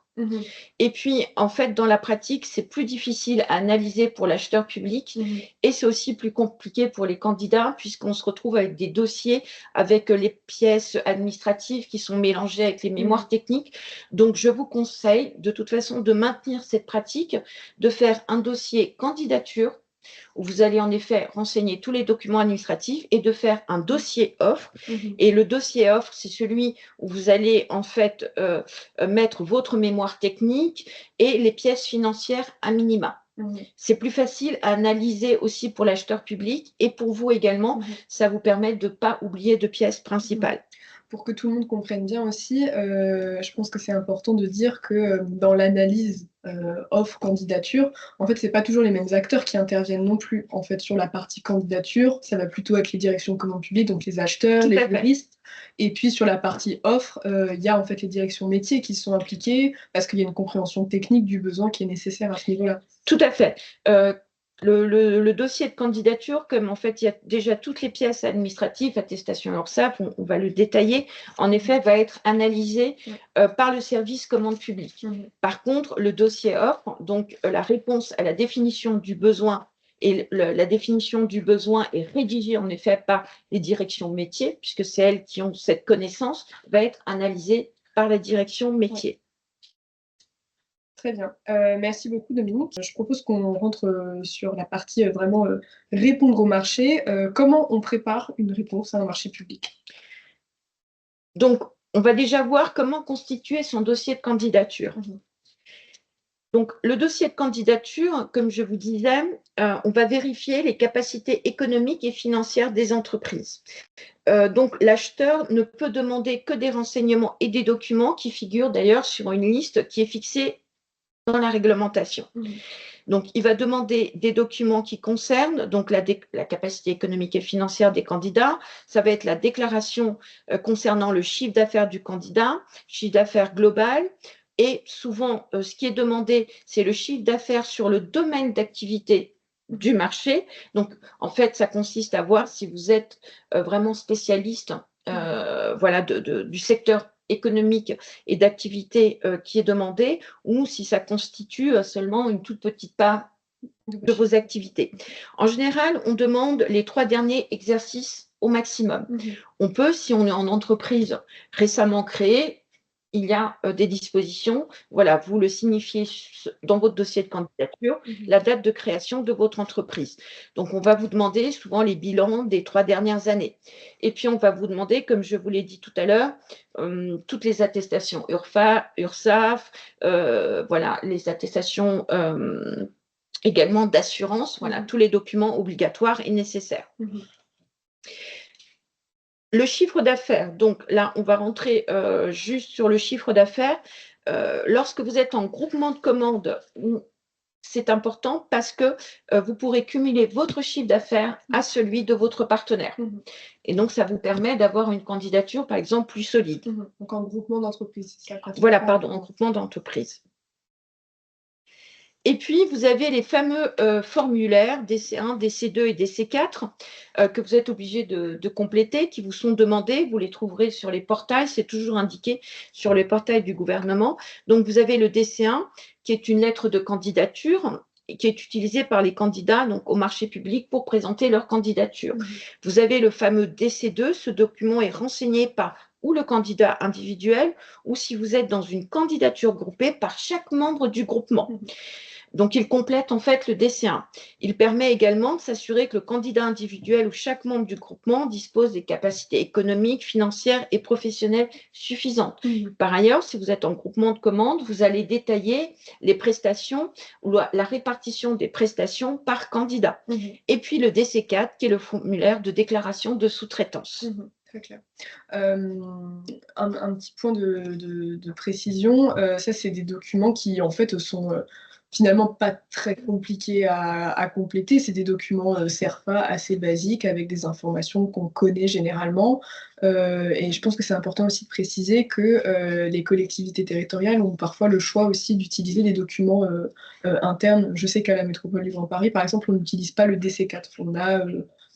Et puis, en fait, dans la pratique, c'est plus difficile à analyser pour l'acheteur public et c'est aussi plus compliqué pour les candidats puisqu'on se retrouve avec des dossiers avec les pièces administratives qui sont mélangées avec les mémoires techniques. Donc, je vous conseille de toute façon de maintenir cette pratique, de faire un dossier candidature où vous allez en effet renseigner tous les documents administratifs et de faire un dossier offre. Et le dossier offre, c'est celui où vous allez en fait mettre votre mémoire technique et les pièces financières à minima. C'est plus facile à analyser aussi pour l'acheteur public et pour vous également, ça vous permet de ne pas oublier de pièces principales. Pour que tout le monde comprenne bien aussi, je pense que c'est important de dire que dans l'analyse offre candidature, en fait, c'est pas toujours les mêmes acteurs qui interviennent non plus. En fait, sur la partie candidature, ça va plutôt être les directions de commande publique, donc les acheteurs, les juristes. Et puis sur la partie offre, il y a en fait les directions métiers qui sont impliquées parce qu'il y a une compréhension technique du besoin qui est nécessaire à ce niveau-là. Tout à fait. Le dossier de candidature, comme en fait il y a déjà toutes les pièces administratives, attestation URSSAF, on va le détailler, en effet va être analysé par le service commande publique. Par contre, le dossier offre, donc la réponse à la définition du besoin, et la définition du besoin est rédigée en effet par les directions métiers, puisque c'est elles qui ont cette connaissance, va être analysée par la direction métier. Très bien. Merci beaucoup, Dominique. Je propose qu'on rentre sur la partie vraiment répondre au marché. Comment on prépare une réponse à un marché public? Donc, on va déjà voir comment constituer son dossier de candidature. Donc, le dossier de candidature, comme je vous disais, on va vérifier les capacités économiques et financières des entreprises. Donc, l'acheteur ne peut demander que des renseignements et des documents qui figurent d'ailleurs sur une liste qui est fixée dans la réglementation. Donc, il va demander des documents qui concernent donc la capacité économique et financière des candidats. Ça va être la déclaration concernant le chiffre d'affaires du candidat, chiffre d'affaires global. Et souvent, ce qui est demandé, c'est le chiffre d'affaires sur le domaine d'activité du marché. Donc, en fait, ça consiste à voir si vous êtes vraiment spécialiste du secteur économique et d'activité qui est demandé, ou si ça constitue seulement une toute petite part de vos activités. En général, on demande les 3 derniers exercices au maximum. On peut, si on est en entreprise récemment créée, il y a des dispositions, voilà, vous le signifiez dans votre dossier de candidature, la date de création de votre entreprise. Donc, on va vous demander souvent les bilans des 3 dernières années. Et puis, on va vous demander, comme je vous l'ai dit tout à l'heure, toutes les attestations URSSAF, voilà, les attestations également d'assurance, voilà, tous les documents obligatoires et nécessaires. Le chiffre d'affaires, donc là, on va rentrer juste sur le chiffre d'affaires. Lorsque vous êtes en groupement de commandes, c'est important parce que vous pourrez cumuler votre chiffre d'affaires à celui de votre partenaire. Et donc, ça vous permet d'avoir une candidature, par exemple, plus solide. Donc en groupement d'entreprise, c'est ça? Voilà, pardon, en groupement d'entreprise. Et puis, vous avez les fameux formulaires DC1, DC2 et DC4 que vous êtes obligé de compléter, qui vous sont demandés. Vous les trouverez sur les portails, c'est toujours indiqué sur les portails du gouvernement. Donc, vous avez le DC1, qui est une lettre de candidature et qui est utilisée par les candidats donc, au marché public pour présenter leur candidature. Vous avez le fameux DC2, ce document est renseigné par ou le candidat individuel, ou si vous êtes dans une candidature groupée, par chaque membre du groupement. Donc, il complète en fait le DC1. Il permet également de s'assurer que le candidat individuel ou chaque membre du groupement dispose des capacités économiques, financières et professionnelles suffisantes. Par ailleurs, si vous êtes en groupement de commandes, vous allez détailler les prestations ou la répartition des prestations par candidat. Et puis le DC4, qui est le formulaire de déclaration de sous-traitance. Très clair. Un petit point de précision, ça c'est des documents qui en fait sont finalement pas très compliqués à compléter. C'est des documents CERFA assez basiques avec des informations qu'on connaît généralement. Et je pense que c'est important aussi de préciser que les collectivités territoriales ont parfois le choix aussi d'utiliser des documents internes. Je sais qu'à la métropole du Grand Paris, par exemple, on n'utilise pas le DC4. On a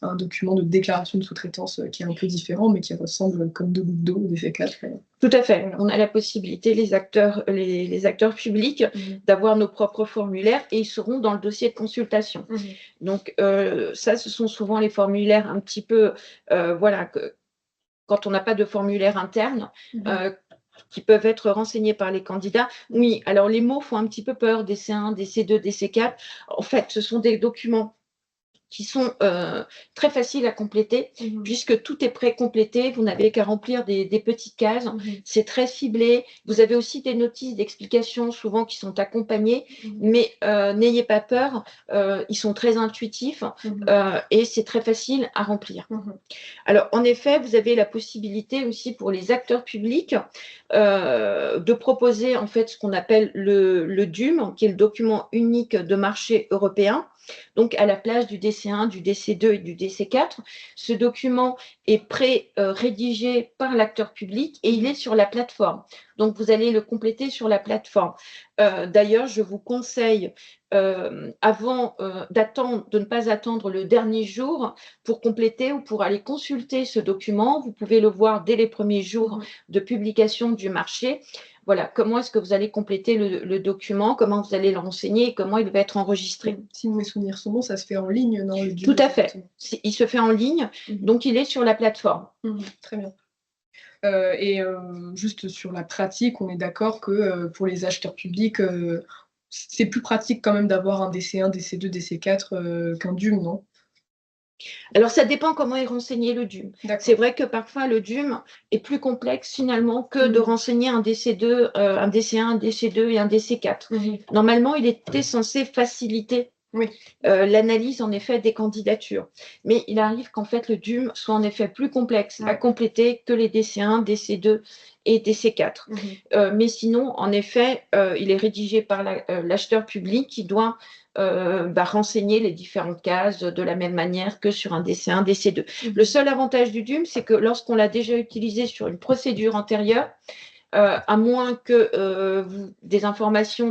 un document de déclaration de sous-traitance qui est un peu différent, mais qui ressemble comme deux gouttes d'eau au DC4. Tout à fait. On a la possibilité, les acteurs publics, d'avoir nos propres formulaires et ils seront dans le dossier de consultation. Donc, ça, ce sont souvent les formulaires un petit peu, voilà, quand on n'a pas de formulaire interne, qui peuvent être renseignés par les candidats. Oui, alors les mots font un petit peu peur, DC1, DC2, DC4. En fait, ce sont des documents qui sont très faciles à compléter, puisque tout est pré-complété, vous n'avez qu'à remplir des petites cases, c'est très ciblé, vous avez aussi des notices d'explication souvent qui sont accompagnées, mais n'ayez pas peur, ils sont très intuitifs et c'est très facile à remplir. Alors en effet, vous avez la possibilité aussi pour les acteurs publics de proposer en fait ce qu'on appelle le DUM, qui est le document unique de marché européen. Donc, à la place du DC1, du DC2 et du DC4, ce document est pré-rédigé par l'acteur public et il est sur la plateforme. Donc, vous allez le compléter sur la plateforme. D'ailleurs, je vous conseille, avant de ne pas attendre le dernier jour pour compléter ou pour aller consulter ce document. Vous pouvez le voir dès les premiers jours de publication du marché. Voilà, comment est-ce que vous allez compléter le document, comment vous allez le renseigner et comment il va être enregistré. Si mes souvenirs sont bons, ça se fait en ligne, non? Tout à fait. Il se fait en ligne, donc il est sur la plateforme. Très bien. Et juste sur la pratique, on est d'accord que pour les acheteurs publics, c'est plus pratique quand même d'avoir un DC1, DC2, DC4 qu'un DUM, non? Alors, ça dépend comment est renseigné le DUM. C'est vrai que parfois, le DUM est plus complexe finalement que de renseigner un DC2, un DC1, un DC2 et un DC4. Normalement, il était censé faciliter l'analyse en effet des candidatures. Mais il arrive qu'en fait, le DUM soit en effet plus complexe à compléter que les DC1, DC2 et DC4. Mais sinon, en effet, il est rédigé par l'acheteur public qui doit renseigner les différentes cases de la même manière que sur un DC1, DC2. Le seul avantage du DUM, c'est que lorsqu'on l'a déjà utilisé sur une procédure antérieure, à moins que des informations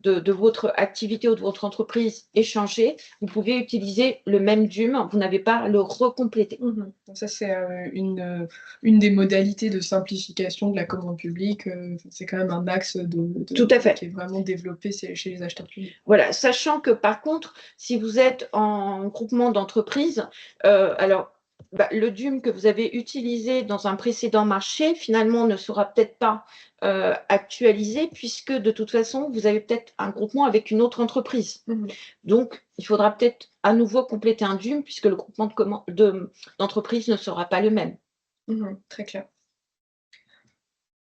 de votre activité ou de votre entreprise aient changé, vous pouvez utiliser le même DUM, vous n'avez pas à le recompléter. Ça, c'est une des modalités de simplification de la commande publique. C'est quand même un axe Tout à fait. qui est vraiment développé chez les acheteurs publics. Voilà, sachant que par contre, si vous êtes en groupement d'entreprises, alors le DUM que vous avez utilisé dans un précédent marché, finalement, ne sera peut-être pas actualisé, puisque de toute façon, vous avez peut-être un groupement avec une autre entreprise. Donc, il faudra peut-être à nouveau compléter un DUM, puisque le groupement d'entreprise ne sera pas le même. Très clair.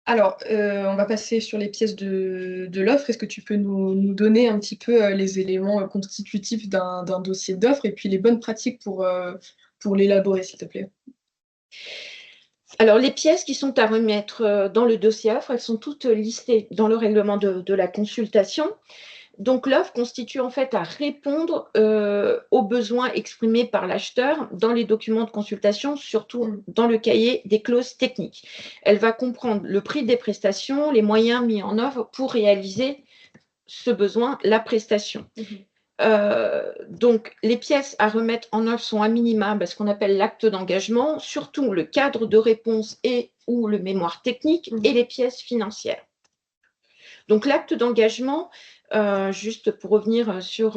Alors, on va passer sur les pièces de l'offre. Est-ce que tu peux nous donner un petit peu les éléments constitutifs d'un dossier d'offre et puis les bonnes pratiques pour l'élaborer, s'il te plaît? Alors, les pièces qui sont à remettre dans le dossier offre, elles sont toutes listées dans le règlement de la consultation. Donc, l'offre constitue en fait à répondre aux besoins exprimés par l'acheteur dans les documents de consultation, surtout dans le cahier des clauses techniques. Elle va comprendre le prix des prestations, les moyens mis en œuvre pour réaliser ce besoin, la prestation. Donc, les pièces à remettre en œuvre sont à minima ce qu'on appelle l'acte d'engagement, surtout le cadre de réponse et ou le mémoire technique et les pièces financières. Donc, l'acte d'engagement, juste pour revenir sur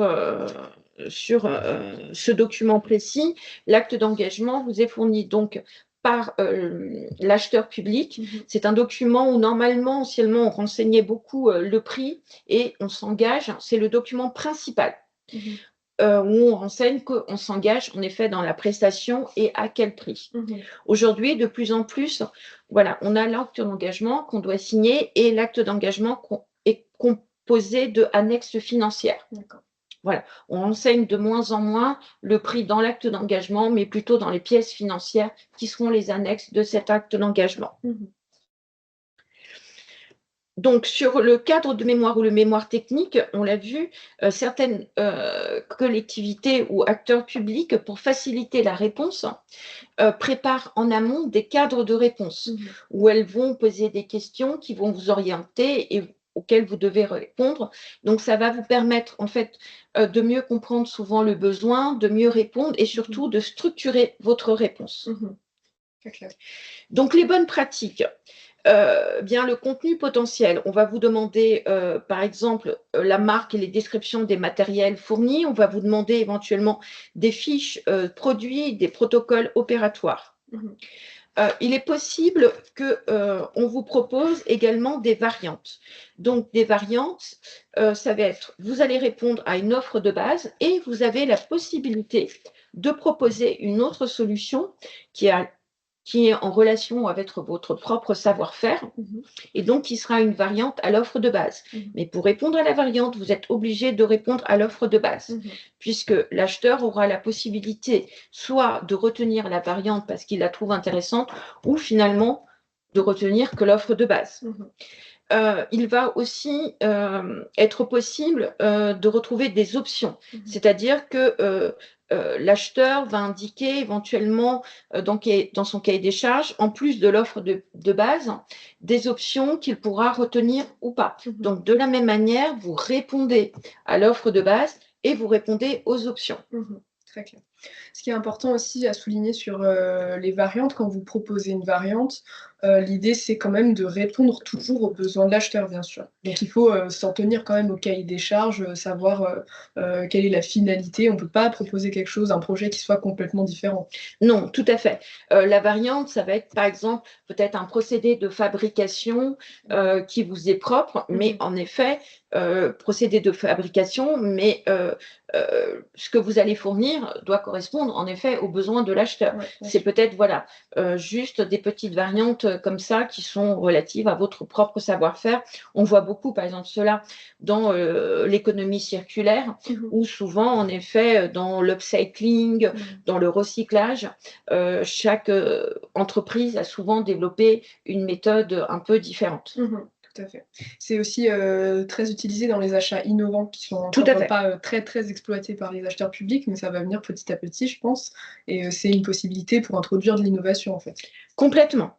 ce document précis, l'acte d'engagement vous est fourni donc par l'acheteur public. C'est un document où normalement, anciennement, on renseignait beaucoup le prix et on s'engage. C'est le document principal. Où on renseigne qu'on s'engage en effet dans la prestation et à quel prix. Aujourd'hui, de plus en plus, voilà, on a l'acte d'engagement qu'on doit signer et l'acte d'engagement est composé de annexes financières. Voilà, on renseigne de moins en moins le prix dans l'acte d'engagement, mais plutôt dans les pièces financières qui seront les annexes de cet acte d'engagement. Donc, sur le cadre de mémoire ou le mémoire technique, on l'a vu, certaines collectivités ou acteurs publics, pour faciliter la réponse, préparent en amont des cadres de réponse où elles vont poser des questions qui vont vous orienter et auxquelles vous devez répondre. Donc, ça va vous permettre, en fait, de mieux comprendre souvent le besoin, de mieux répondre et surtout de structurer votre réponse. Donc, les bonnes pratiques. Bien le contenu potentiel. On va vous demander, par exemple, la marque et les descriptions des matériels fournis. On va vous demander éventuellement des fiches produits, des protocoles opératoires. Il est possible qu'on vous propose également des variantes. Donc, des variantes, ça va être, vous allez répondre à une offre de base et vous avez la possibilité de proposer une autre solution qui est en relation avec votre propre savoir-faire, et donc qui sera une variante à l'offre de base. Mais pour répondre à la variante, vous êtes obligé de répondre à l'offre de base, puisque l'acheteur aura la possibilité soit de retenir la variante parce qu'il la trouve intéressante, ou finalement de retenir que l'offre de base. Il va aussi être possible de retrouver des options, c'est-à-dire que l'acheteur va indiquer éventuellement dans son cahier des charges, en plus de l'offre de base, des options qu'il pourra retenir ou pas. Donc, de la même manière, vous répondez à l'offre de base et vous répondez aux options. Très clair. Ce qui est important aussi à souligner sur les variantes, quand vous proposez une variante, l'idée c'est quand même de répondre toujours aux besoins de l'acheteur, bien sûr. Donc il faut s'en tenir quand même au cahier des charges, savoir quelle est la finalité. On ne peut pas proposer quelque chose, un projet qui soit complètement différent. Non, tout à fait. La variante, ça va être par exemple peut-être un procédé de fabrication qui vous est propre, mais en effet, procédé de fabrication, mais ce que vous allez fournir doit correspondre en effet aux besoins de l'acheteur. C'est peut-être voilà, juste des petites variantes comme ça qui sont relatives à votre propre savoir-faire. On voit beaucoup par exemple cela dans l'économie circulaire, où souvent en effet dans l'upcycling, dans le recyclage, chaque entreprise a souvent développé une méthode un peu différente. Tout à fait. C'est aussi très utilisé dans les achats innovants qui sont Tout à encore fait. pas très exploités par les acheteurs publics, mais ça va venir petit à petit, je pense. Et c'est une possibilité pour introduire de l'innovation, en fait. Complètement.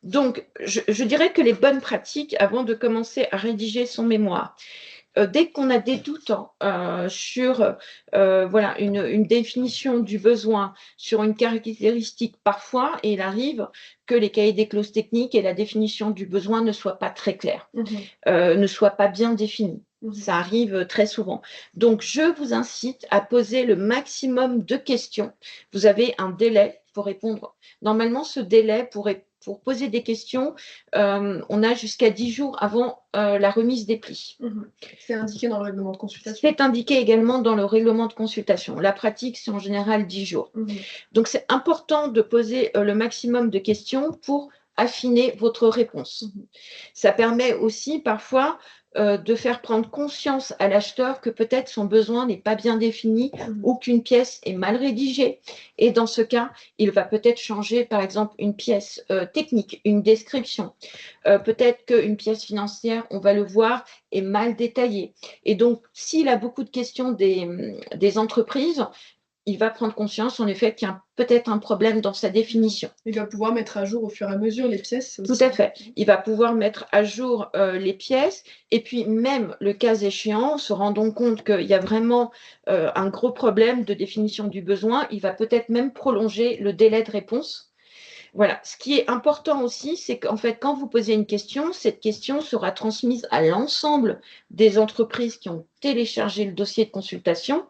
Donc, je dirais que les bonnes pratiques, avant de commencer à rédiger son mémoire, dès qu'on a des doutes sur voilà, une définition du besoin, sur une caractéristique, parfois, et il arrive que les cahiers des clauses techniques et la définition du besoin ne soient pas très clairs, ne soient pas bien définis. Ça arrive très souvent. Donc, je vous incite à poser le maximum de questions. Vous avez un délai pour répondre. Normalement, ce délai pour poser des questions, on a jusqu'à 10 jours avant la remise des plis. C'est indiqué dans le règlement de consultation. C'est indiqué également dans le règlement de consultation. La pratique, c'est en général 10 jours. Donc, c'est important de poser le maximum de questions pour affiner votre réponse. Ça permet aussi parfois de faire prendre conscience à l'acheteur que peut-être son besoin n'est pas bien défini ou qu'une pièce est mal rédigée. Et dans ce cas, il va peut-être changer, par exemple, une pièce technique, une description. Peut-être qu'une pièce financière, on va le voir, est mal détaillée. Et donc, s'il a beaucoup de questions des entreprises, il va prendre conscience, en effet, qu'il y a peut-être un problème dans sa définition. Il va pouvoir mettre à jour au fur et à mesure les pièces Tout aussi. à fait. Il va pouvoir mettre à jour les pièces et puis même, le cas échéant, se rendant compte qu'il y a vraiment un gros problème de définition du besoin, il va peut-être même prolonger le délai de réponse. Voilà. Ce qui est important aussi, c'est qu'en fait, quand vous posez une question, cette question sera transmise à l'ensemble des entreprises qui ont téléchargé le dossier de consultation.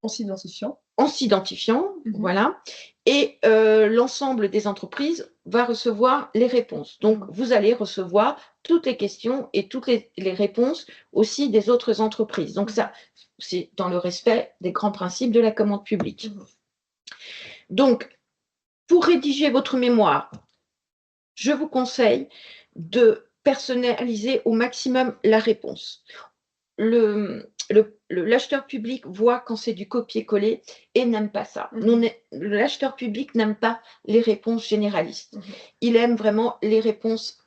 En s'identifiant. Voilà. Et l'ensemble des entreprises va recevoir les réponses. Donc, vous allez recevoir toutes les questions et toutes les réponses aussi des autres entreprises. Donc, ça, c'est dans le respect des grands principes de la commande publique. Donc, pour rédiger votre mémoire, je vous conseille de personnaliser au maximum la réponse. L'acheteur public voit quand c'est du copier-coller et n'aime pas ça. L'acheteur public n'aime pas les réponses généralistes. Il aime vraiment les réponses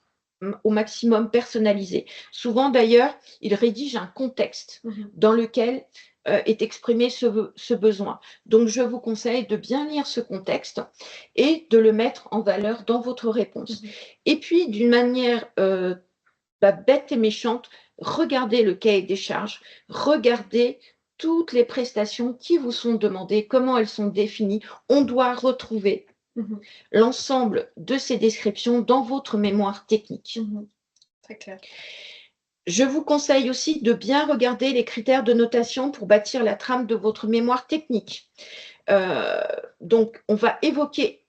au maximum personnalisées. Souvent d'ailleurs, il rédige un contexte dans lequel est exprimé ce besoin. Donc je vous conseille de bien lire ce contexte et de le mettre en valeur dans votre réponse. Et puis d'une manière bête et méchante, regardez le cahier des charges, regardez toutes les prestations qui vous sont demandées, comment elles sont définies. On doit retrouver l'ensemble de ces descriptions dans votre mémoire technique. Très clair. Je vous conseille aussi de bien regarder les critères de notation pour bâtir la trame de votre mémoire technique. Donc, on va évoquer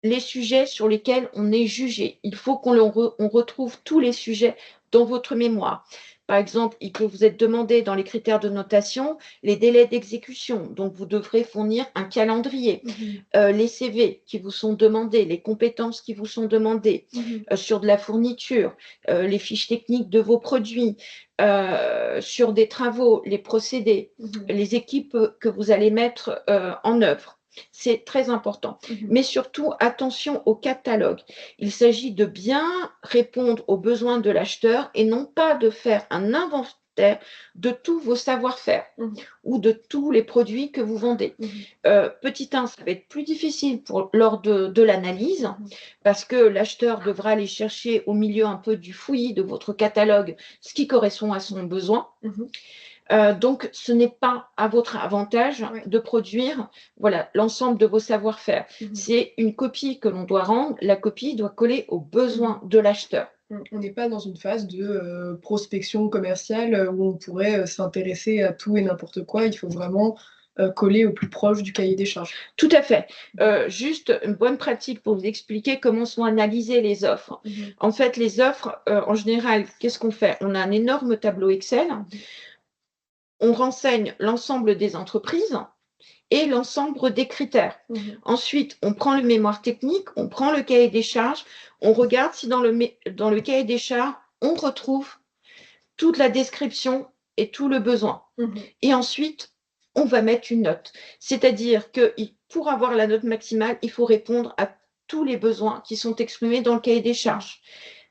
les sujets sur lesquels on est jugé. Il faut qu'on retrouve tous les sujets dans votre mémoire. Par exemple, il peut vous être demandé dans les critères de notation les délais d'exécution. Donc, vous devrez fournir un calendrier, les CV qui vous sont demandés, les compétences qui vous sont demandées sur de la fourniture, les fiches techniques de vos produits, sur des travaux, les procédés, les équipes que vous allez mettre en œuvre. C'est très important. Mais surtout, attention au catalogue. Il s'agit de bien répondre aux besoins de l'acheteur et non pas de faire un inventaire de tous vos savoir-faire ou de tous les produits que vous vendez. Petit 1, ça va être plus difficile lors de l'analyse parce que l'acheteur devra aller chercher au milieu un peu du fouillis de votre catalogue ce qui correspond à son besoin. Donc, ce n'est pas à votre avantage de produire l'ensemble de vos savoir-faire. C'est une copie que l'on doit rendre. La copie doit coller aux besoins de l'acheteur. On n'est pas dans une phase de prospection commerciale où on pourrait s'intéresser à tout et n'importe quoi. Il faut vraiment coller au plus proche du cahier des charges. Tout à fait. Juste une bonne pratique pour vous expliquer comment sont analysées les offres. En fait, les offres, en général, qu'est-ce qu'on fait? On a un énorme tableau Excel. On renseigne l'ensemble des entreprises et l'ensemble des critères. Ensuite, on prend le mémoire technique, on prend le cahier des charges, on regarde si dans le cahier des charges, on retrouve toute la description et tout le besoin. Et ensuite, on va mettre une note. C'est-à-dire que pour avoir la note maximale, il faut répondre à tous les besoins qui sont exprimés dans le cahier des charges.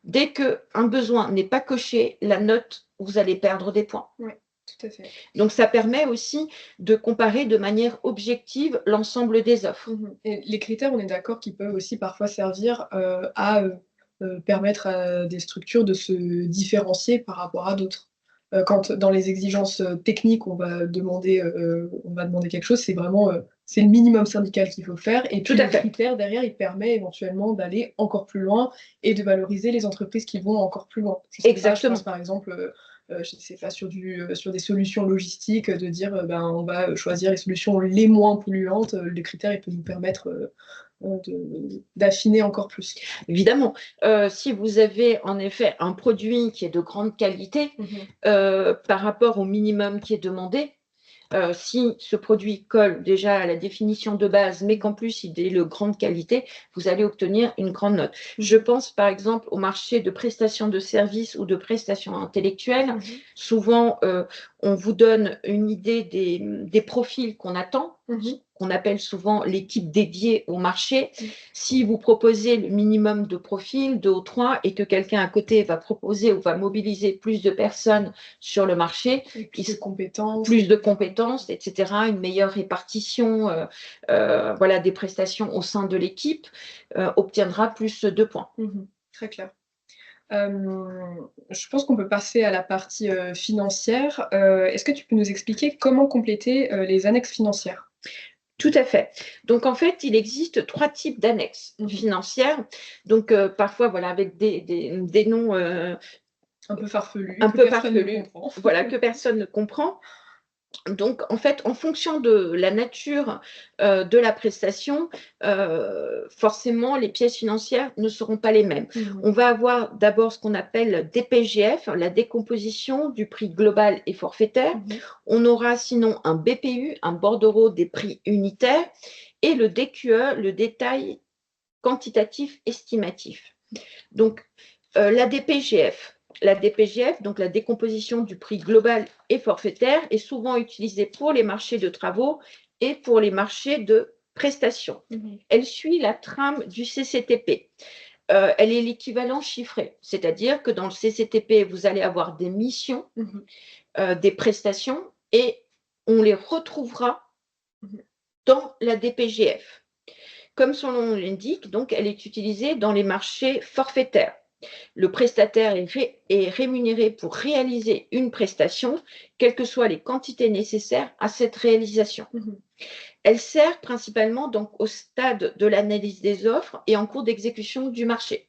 Dès qu'un besoin n'est pas coché, la note, vous allez perdre des points. Tout à fait. Donc, ça permet aussi de comparer de manière objective l'ensemble des offres. Et les critères, on est d'accord qu'ils peuvent aussi parfois servir à permettre à des structures de se différencier par rapport à d'autres. Quand dans les exigences techniques, on va demander quelque chose, c'est vraiment c'est le minimum syndical qu'il faut faire. Et puis Tout à le fait. critère derrière, il permet éventuellement d'aller encore plus loin et de valoriser les entreprises qui vont encore plus loin. Je sais pas, Exactement. je pense par exemple je sais pas, sur des solutions logistiques, de dire on va choisir les solutions les moins polluantes. Le critère, il peut nous permettre d'affiner encore plus. Évidemment, si vous avez en effet un produit qui est de grande qualité par rapport au minimum qui est demandé, si ce produit colle déjà à la définition de base, mais qu'en plus il est de grande qualité, vous allez obtenir une grande note. Je pense par exemple au marché de prestations de services ou de prestations intellectuelles. Souvent, on vous donne une idée des profils qu'on attend, qu'on appelle souvent l'équipe dédiée au marché. Si vous proposez le minimum de profils, 2 ou 3, et que quelqu'un à côté va proposer ou va mobiliser plus de personnes sur le marché, plus de compétences, etc., une meilleure répartition voilà, des prestations au sein de l'équipe, obtiendra plus de points. Très clair. Je pense qu'on peut passer à la partie financière. Est-ce que tu peux nous expliquer comment compléter les annexes financières? Tout à fait. Donc, en fait, il existe 3 types d'annexes financières. Donc, parfois, voilà, avec des noms Un peu farfelus, un que peu personne ne farfelus, comprend. voilà, que personne ne comprend. Donc, en fait, en fonction de la nature de la prestation, forcément, les pièces financières ne seront pas les mêmes. On va avoir d'abord ce qu'on appelle DPGF, la décomposition du prix global et forfaitaire. On aura sinon un BPU, un bordereau des prix unitaires, et le DQE, le détail quantitatif estimatif. Donc, la DPGF, donc la décomposition du prix global et forfaitaire, est souvent utilisée pour les marchés de travaux et pour les marchés de prestations. Elle suit la trame du CCTP. Elle est l'équivalent chiffré, c'est-à-dire que dans le CCTP, vous allez avoir des missions, des prestations, et on les retrouvera dans la DPGF. Comme son nom l'indique, donc, elle est utilisée dans les marchés forfaitaires. Le prestataire est rémunéré pour réaliser une prestation, quelles que soient les quantités nécessaires à cette réalisation. Elle sert principalement donc au stade de l'analyse des offres et en cours d'exécution du marché.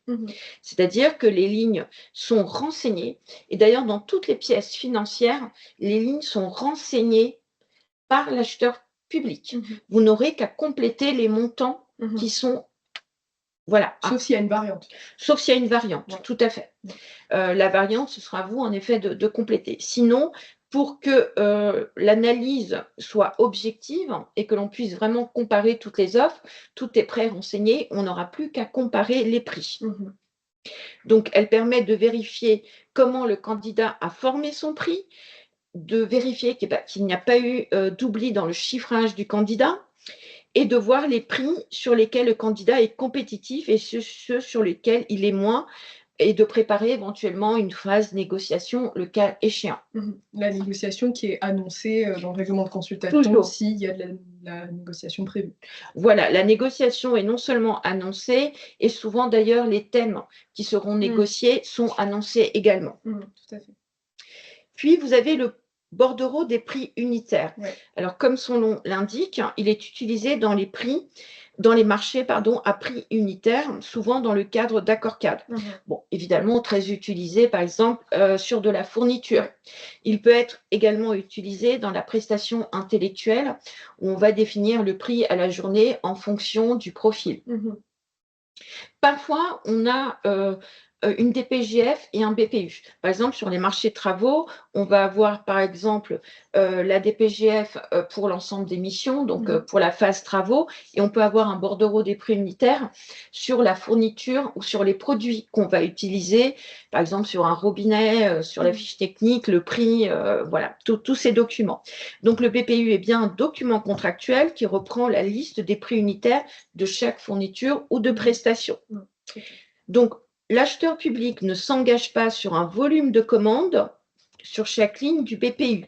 C'est-à-dire que les lignes sont renseignées, et d'ailleurs dans toutes les pièces financières, les lignes sont renseignées par l'acheteur public. Vous n'aurez qu'à compléter les montants qui sont... Voilà. Sauf s'il y a une variante. Sauf s'il y a une variante, tout à fait. La variante, ce sera à vous, en effet, de compléter. Sinon, pour que l'analyse soit objective et que l'on puisse vraiment comparer toutes les offres, tout est pré-renseigné, on n'aura plus qu'à comparer les prix. Donc, elle permet de vérifier comment le candidat a formé son prix, de vérifier qu'il n'y a pas eu d'oubli dans le chiffrage du candidat, et de voir les prix sur lesquels le candidat est compétitif et ceux sur lesquels il est moins, et de préparer éventuellement une phase négociation, le cas échéant. La négociation qui est annoncée dans le règlement de consultation s'il y a de la négociation prévue. Voilà, la négociation est non seulement annoncée, et souvent d'ailleurs les thèmes qui seront négociés sont annoncés également. Tout à fait. Puis vous avez le bordereau des prix unitaires. Alors, comme son nom l'indique, il est utilisé dans les marchés à prix unitaire, souvent dans le cadre d'accords cadres. Bon, évidemment, très utilisé, par exemple, sur de la fourniture. Il peut être également utilisé dans la prestation intellectuelle, où on va définir le prix à la journée en fonction du profil. Parfois, on a une DPGF et un BPU. Par exemple, sur les marchés de travaux, on va avoir par exemple la DPGF pour l'ensemble des missions, donc pour la phase travaux, et on peut avoir un bordereau des prix unitaires sur la fourniture ou sur les produits qu'on va utiliser, par exemple sur un robinet, sur la fiche technique, le prix, voilà, tous ces documents. Donc le BPU est bien un document contractuel qui reprend la liste des prix unitaires de chaque fourniture ou de prestation. Donc, l'acheteur public ne s'engage pas sur un volume de commandes sur chaque ligne du BPU.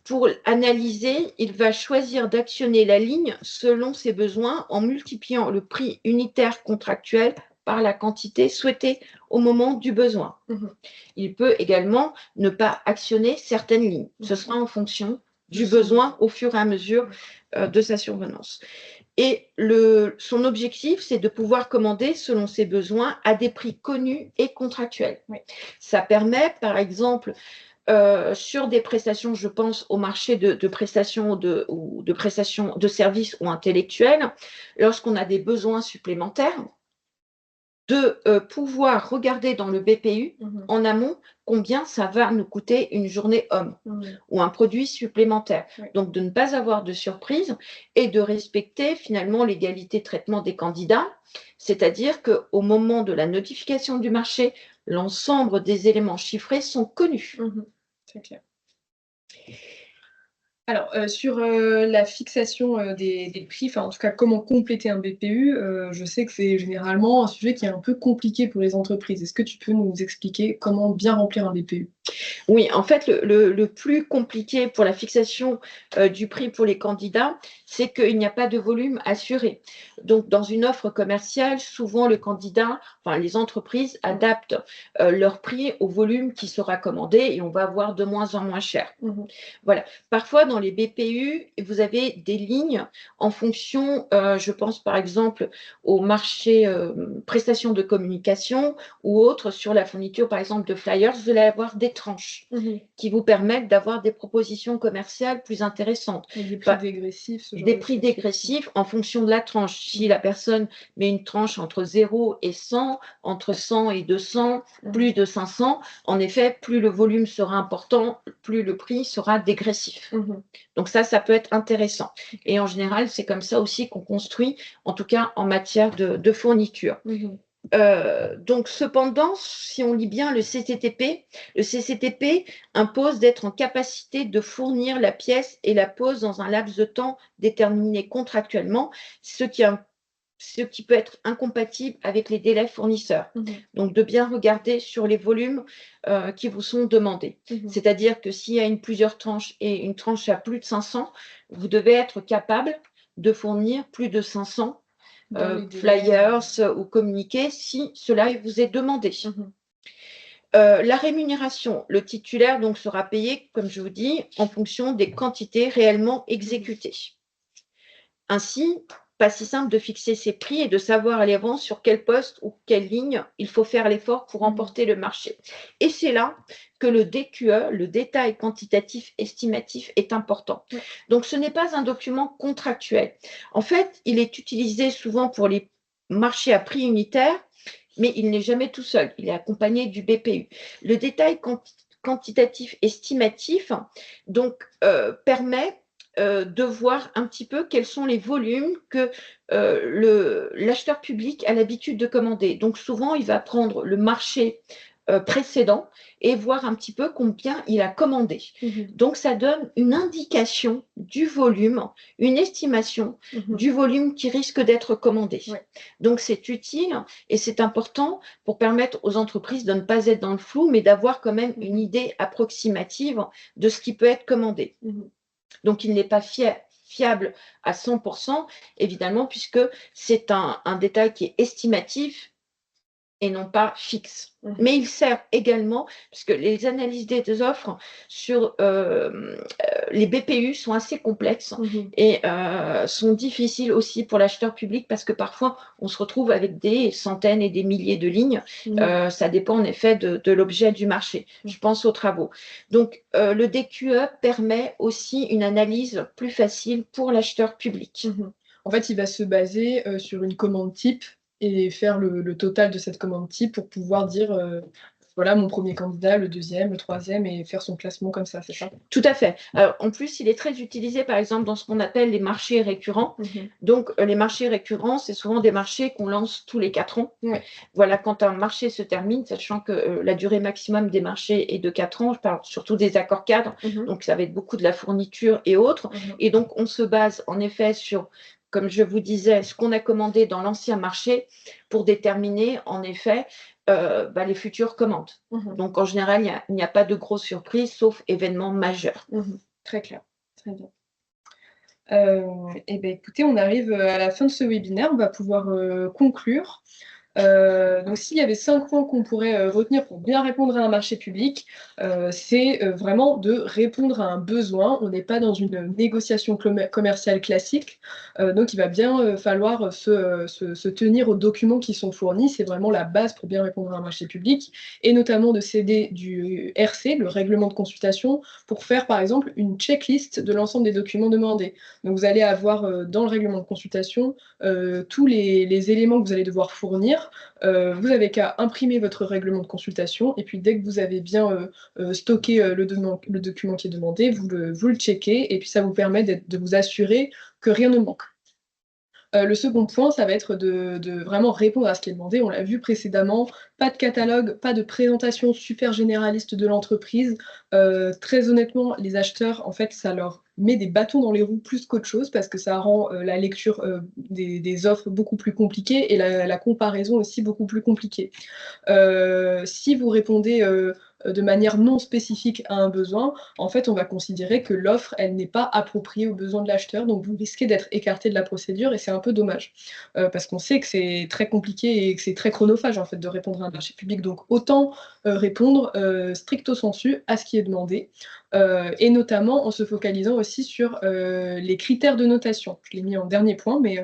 Pour analyser, il va choisir d'actionner la ligne selon ses besoins en multipliant le prix unitaire contractuel par la quantité souhaitée au moment du besoin. Il peut également ne pas actionner certaines lignes. Ce sera en fonction du besoin au fur et à mesure de sa survenance. Et son objectif, c'est de pouvoir commander selon ses besoins à des prix connus et contractuels. Ça permet, par exemple, sur des prestations, je pense au marché de prestations ou de prestations de services ou intellectuels, lorsqu'on a des besoins supplémentaires, de pouvoir regarder dans le BPU en amont combien ça va nous coûter une journée homme ou un produit supplémentaire. Donc, de ne pas avoir de surprise et de respecter finalement l'égalité de traitement des candidats, c'est-à-dire qu'au moment de la notification du marché, l'ensemble des éléments chiffrés sont connus. C'est clair. Alors, sur, la fixation, des prix, enfin, en tout cas, comment compléter un BPU, je sais que c'est généralement un sujet qui est un peu compliqué pour les entreprises. Est-ce que tu peux nous expliquer comment bien remplir un BPU? Oui, en fait, le plus compliqué pour la fixation du prix pour les candidats, c'est qu'il n'y a pas de volume assuré. Donc, dans une offre commerciale, souvent le candidat, enfin les entreprises adaptent leur prix au volume qui sera commandé et on va avoir de moins en moins cher. Voilà. Parfois, dans les BPU, vous avez des lignes en fonction, je pense par exemple au marché prestations de communication ou autres sur la fourniture, par exemple, de flyers, vous allez avoir des tranches qui vous permettent d'avoir des propositions commerciales plus intéressantes. Et des prix dégressifs, ce genre Des de prix choses. dégressifs en fonction de la tranche. Si la personne met une tranche entre 0 et 100, entre 100 et 200, plus de 500, en effet, plus le volume sera important, plus le prix sera dégressif. Donc ça peut être intéressant. Et en général, c'est comme ça aussi qu'on construit, en tout cas en matière de fourniture. Donc, cependant, si on lit bien le CCTP impose d'être en capacité de fournir la pièce et la pose dans un laps de temps déterminé contractuellement, ce qui peut être incompatible avec les délais fournisseurs. Donc, de bien regarder sur les volumes qui vous sont demandés. C'est-à-dire que s'il y a plusieurs tranches et une tranche à plus de 500, vous devez être capable de fournir plus de 500 flyers ou communiqués si cela vous est demandé. La rémunération, le titulaire donc sera payé, comme je vous dis, en fonction des quantités réellement exécutées. Ainsi, pas si simple de fixer ses prix et de savoir à l'avance sur quel poste ou quelle ligne il faut faire l'effort pour remporter le marché. Et c'est là que le DQE, le détail quantitatif estimatif, est important. Donc, ce n'est pas un document contractuel. En fait, il est utilisé souvent pour les marchés à prix unitaire, mais il n'est jamais tout seul. Il est accompagné du BPU. Le détail quantitatif estimatif donc, permet de voir un petit peu quels sont les volumes que l'acheteur public a l'habitude de commander. Donc souvent, il va prendre le marché précédent et voir un petit peu combien il a commandé. Donc ça donne une indication du volume, une estimation du volume qui risque d'être commandé. Donc c'est utile et c'est important pour permettre aux entreprises de ne pas être dans le flou, mais d'avoir quand même une idée approximative de ce qui peut être commandé. Donc, il n'est pas fiable à 100%, évidemment, puisque c'est un détail qui est estimatif et non pas fixe. Mais il sert également, puisque les analyses des offres sur les BPU sont assez complexes et sont difficiles aussi pour l'acheteur public parce que parfois, on se retrouve avec des centaines et des milliers de lignes. Ça dépend en effet de l'objet du marché. Je pense aux travaux. Donc, le DQE permet aussi une analyse plus facile pour l'acheteur public. En fait, il va se baser sur une commande type et faire le total de cette commande type pour pouvoir dire voilà mon premier candidat, le deuxième, le troisième, et faire son classement comme ça, c'est ça? Tout à fait. Alors, en plus, il est très utilisé, par exemple, dans ce qu'on appelle les marchés récurrents. Donc, les marchés récurrents, c'est souvent des marchés qu'on lance tous les 4 ans. Voilà, quand un marché se termine, sachant que la durée maximum des marchés est de 4 ans, je parle surtout des accords cadres, donc ça va être beaucoup de la fourniture et autres. Et donc, on se base en effet sur, comme je vous disais, ce qu'on a commandé dans l'ancien marché pour déterminer en effet les futures commandes. Donc en général, il n'y a pas de grosses surprises, sauf événements majeurs. Très clair, très bien. Et bien écoutez, on arrive à la fin de ce webinaire, on va pouvoir conclure. Donc s'il y avait 5 points qu'on pourrait retenir pour bien répondre à un marché public, c'est vraiment de répondre à un besoin. On n'est pas dans une négociation commerciale classique, donc il va bien falloir se tenir aux documents qui sont fournis. C'est vraiment la base pour bien répondre à un marché public, et notamment de s'aider du RC, le règlement de consultation, pour faire par exemple une checklist de l'ensemble des documents demandés. Donc vous allez avoir dans le règlement de consultation tous les éléments que vous allez devoir fournir faire, vous avez qu'à imprimer votre règlement de consultation et puis dès que vous avez bien, stocké, le document qui est demandé, vous le checkez et puis ça vous permet de vous assurer que rien ne manque. Le second point, ça va être de vraiment répondre à ce qui est demandé. On l'a vu précédemment, pas de catalogue, pas de présentation super généraliste de l'entreprise. Très honnêtement, les acheteurs, en fait, ça leur met des bâtons dans les roues plus qu'autre chose parce que ça rend, la lecture, des offres beaucoup plus compliquée et la comparaison aussi beaucoup plus compliquée. Si vous répondez, de manière non spécifique à un besoin, en fait, on va considérer que l'offre, elle n'est pas appropriée aux besoins de l'acheteur, donc vous risquez d'être écarté de la procédure et c'est un peu dommage. Parce qu'on sait que c'est très compliqué et que c'est très chronophage, en fait, de répondre à un marché public, donc autant, répondre, stricto sensu à ce qui est demandé, et notamment en se focalisant aussi sur, les critères de notation. Je l'ai mis en dernier point, mais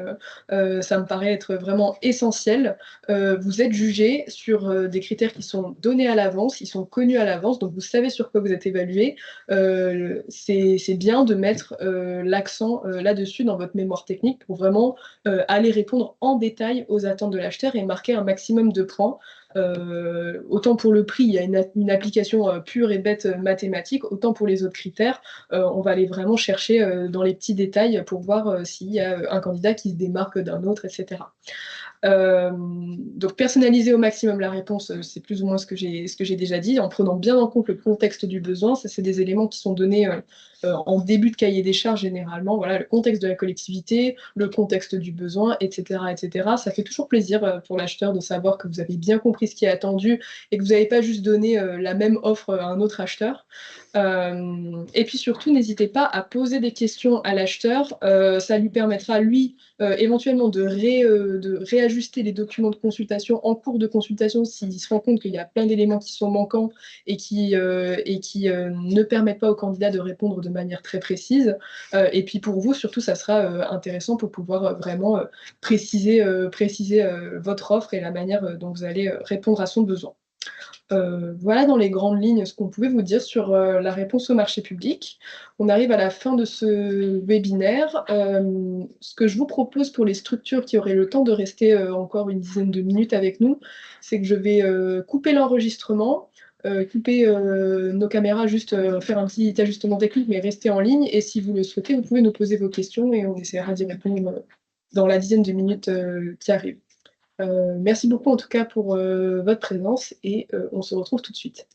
ça me paraît être vraiment essentiel. Vous êtes jugé sur, des critères qui sont donnés à l'avance, qui sont connus à l'avance, donc vous savez sur quoi vous êtes évalué. C'est bien de mettre, l'accent, là-dessus dans votre mémoire technique pour vraiment, aller répondre en détail aux attentes de l'acheteur et marquer un maximum de points. Autant pour le prix, il y a une application, pure et bête, mathématique, autant pour les autres critères, on va aller vraiment chercher, dans les petits détails pour voir, s'il y a, un candidat qui se démarque d'un autre et cetera. Donc personnaliser au maximum la réponse, c'est plus ou moins ce que j'ai déjà dit, en prenant bien en compte le contexte du besoin. Ça, c'est des éléments qui sont donnés, en début de cahier des charges généralement. Voilà, le contexte de la collectivité, le contexte du besoin et cetera et cetera. Ça fait toujours plaisir, pour l'acheteur de savoir que vous avez bien compris ce qui est attendu et que vous n'avez pas juste donné, la même offre, à un autre acheteur. Et puis surtout, n'hésitez pas à poser des questions à l'acheteur, ça lui permettra lui, éventuellement de réajuster les documents de consultation en cours de consultation s'il se rend compte qu'il y a plein d'éléments qui sont manquants et qui ne permettent pas au candidat de répondre de manière très précise. Et puis pour vous, surtout, ça sera, intéressant pour pouvoir, vraiment, préciser, votre offre et la manière, dont vous allez, répondre à son besoin. Voilà dans les grandes lignes ce qu'on pouvait vous dire sur, la réponse au marché public. On arrive à la fin de ce webinaire. Ce que je vous propose pour les structures qui auraient le temps de rester, encore une dizaine de minutes avec nous, c'est que je vais, couper l'enregistrement, couper, nos caméras, juste, faire un petit ajustement technique, mais rester en ligne et si vous le souhaitez, vous pouvez nous poser vos questions et on essaiera d'y répondre, dans la dizaine de minutes, qui arrive. Merci beaucoup en tout cas pour, votre présence et on se retrouve tout de suite.